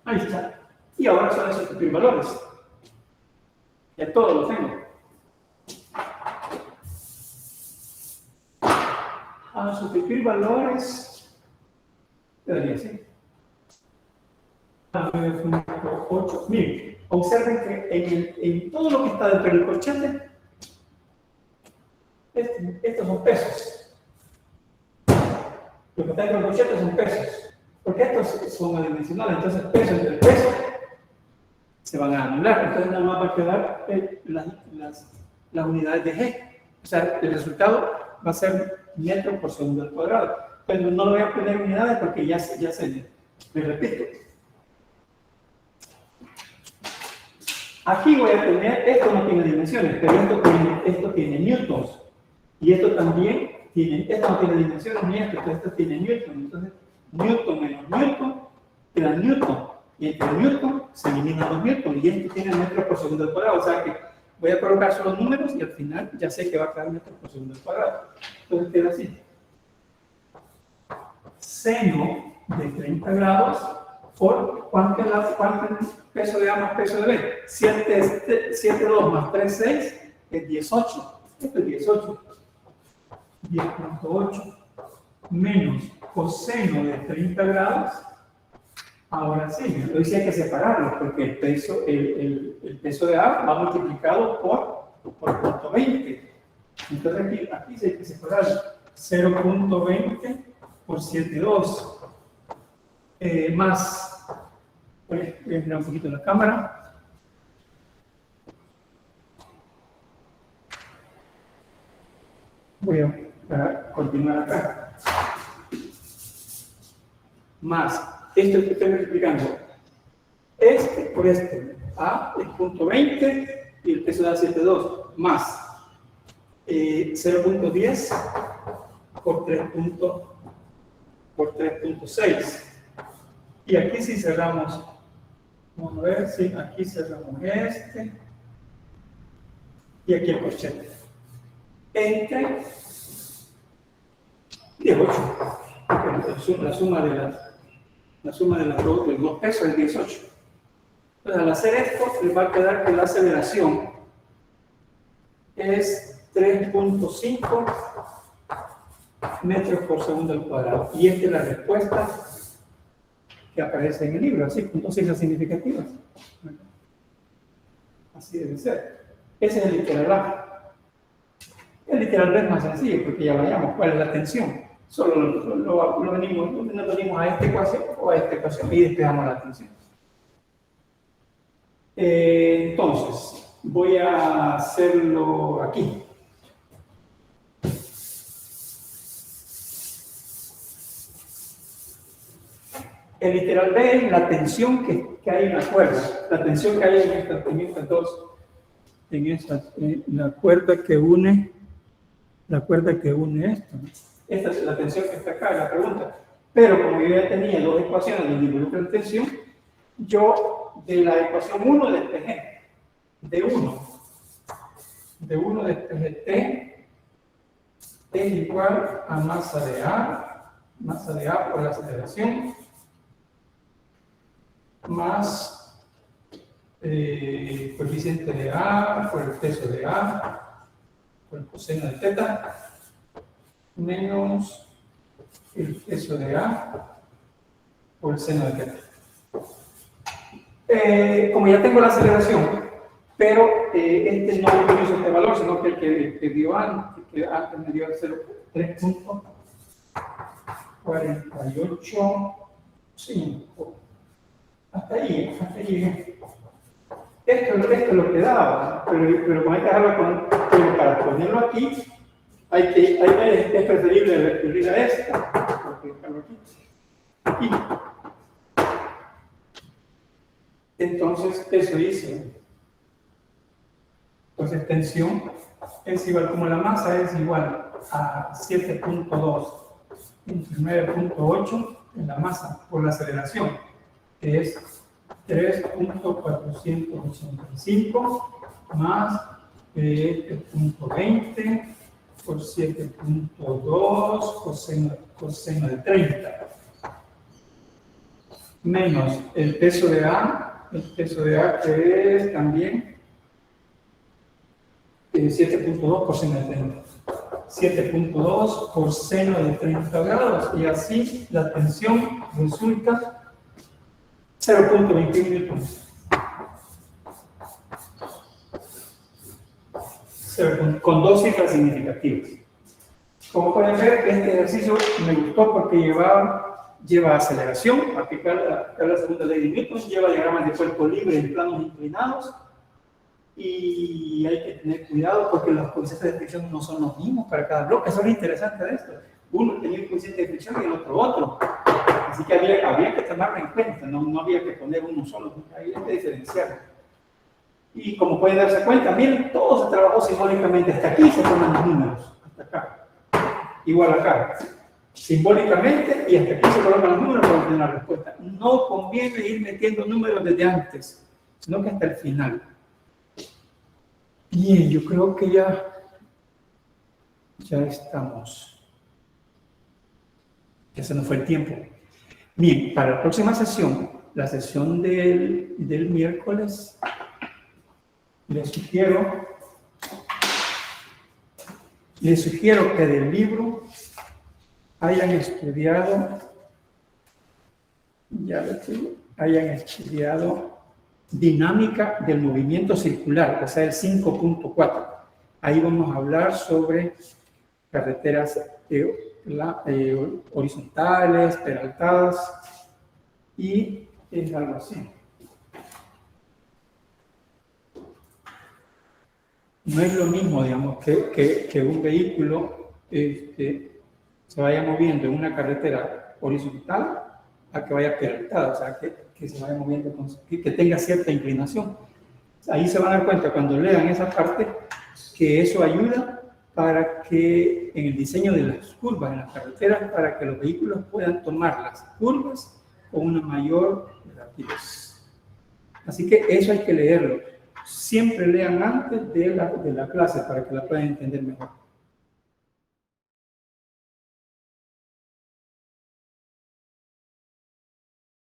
Ahí está. Y ahora solo sustituir valores. Ya todo lo tengo. A sustituir valores, quedaría así. 8. Miren, observen que en todo lo que está dentro del corchete, estos son pesos. Lo que está dentro del corchete son pesos. Porque estos son adimensionales, entonces peso entre peso se van a anular. Entonces nada más va a quedar las unidades de G. O sea, el resultado va a ser metros por segundo al cuadrado. Pero no lo voy a poner unidades porque ya se me repito. Aquí voy a tener, esto no tiene dimensiones, pero esto tiene newtons. Y esto también tiene, esto no tiene dimensiones ni esto tiene newton. Entonces, newton menos newton queda newton. Y entre newton se eliminan los newton. Y esto tiene metros por segundo al cuadrado. O sea que voy a colocar solo números y al final ya sé que va a quedar metros por segundo al cuadrado. Entonces queda así. Seno de 30 grados por ¿cuánto es el peso de A más peso de B? 7,2 más 3,6 es 18. Esto es 18. 10,8 menos coseno de 30 grados. Ahora sí, entonces hay que separarlos porque el peso de A va multiplicado por 0.20. Entonces aquí sí hay que separarlo. 0.20 por 7,2 más, voy a girar un poquito la cámara. Voy a continuar acá. Más, esto que estoy explicando, este por este, A es 0.20 y el peso da 7,2 más 0.10 por 3.6. Y aquí si cerramos Vamos a ver si aquí cerramos este. Y aquí el corchete. Entre 18. La suma de los dos pesos es 18. Entonces, al hacer esto, les va a quedar que la aceleración es 3.5 metros por segundo al cuadrado. Y esta es la respuesta que aparece en el libro, así, puntos siglas significativas. Así debe ser. Ese es el literal A. El literal B es más sencillo, porque ya veamos cuál es la tensión. Solo nos venimos a esta ecuación o a esta ecuación y despejamos la tensión. Entonces, voy a hacerlo aquí. El literal B es la tensión que hay en la cuerda, la tensión que hay en la cuerda que une esto. Esta es la tensión que está acá en la pregunta. Pero como yo ya tenía dos ecuaciones donde involucran tensión, yo de la ecuación 1 despejé. De 1 despejé T es igual a masa de A por la aceleración, más coeficiente de A por el peso de A, por el coseno de teta, menos el peso de A por el seno de teta. Como ya tengo la aceleración, pero este no utilizo este valor, sino que el que dio antes, me dio 3.485. Hasta ahí. Esto es lo que daba, pero como hay que dejarlo para ponerlo aquí, es preferible recurrir a esta, porque dejarlo aquí. Entonces, eso hice. Entonces, tensión es igual, como la masa es igual a 7.2 entre 9.8 en la masa por la aceleración, que es 3.485 más 0.20 por 7.2 coseno de 30 menos el peso de A que es también 7.2 por seno de 30. 7.2 por seno de 30 grados y así la tensión resulta 0.21 newtons. Con dos cifras significativas. Como pueden ver, este ejercicio me gustó porque lleva aceleración, aplicar la segunda ley de Newton, lleva diagramas de cuerpo libre en planos inclinados y hay que tener cuidado porque los coeficientes de fricción no son los mismos para cada bloque. Eso es lo interesante de esto. Uno tenía un coeficiente de fricción y el otro. Así que había que tomarlo en cuenta, no había que poner uno solo, había que diferenciar. Y como pueden darse cuenta, miren, todo se trabajó simbólicamente. Hasta aquí se toman los números, hasta acá. Igual acá. Simbólicamente y hasta aquí se colocan los números para obtener la respuesta. No conviene ir metiendo números desde antes, sino que hasta el final. Bien, yo creo que ya estamos. Ya se nos fue el tiempo. Bien, para la próxima sesión, la sesión del miércoles, les sugiero que del libro hayan estudiado dinámica del movimiento circular, o sea, el 5.4. Ahí vamos a hablar sobre carreteras horizontales, peraltadas y algo así. No es lo mismo, digamos, que un vehículo se vaya moviendo en una carretera horizontal a que vaya peraltada, o sea, que se vaya moviendo, que tenga cierta inclinación. Ahí se van a dar cuenta cuando lean esa parte que eso ayuda para que en el diseño de las curvas en las carreteras, para que los vehículos puedan tomar las curvas con una mayor rapidez. Así que eso hay que leerlo. Siempre lean antes de la clase para que la puedan entender mejor.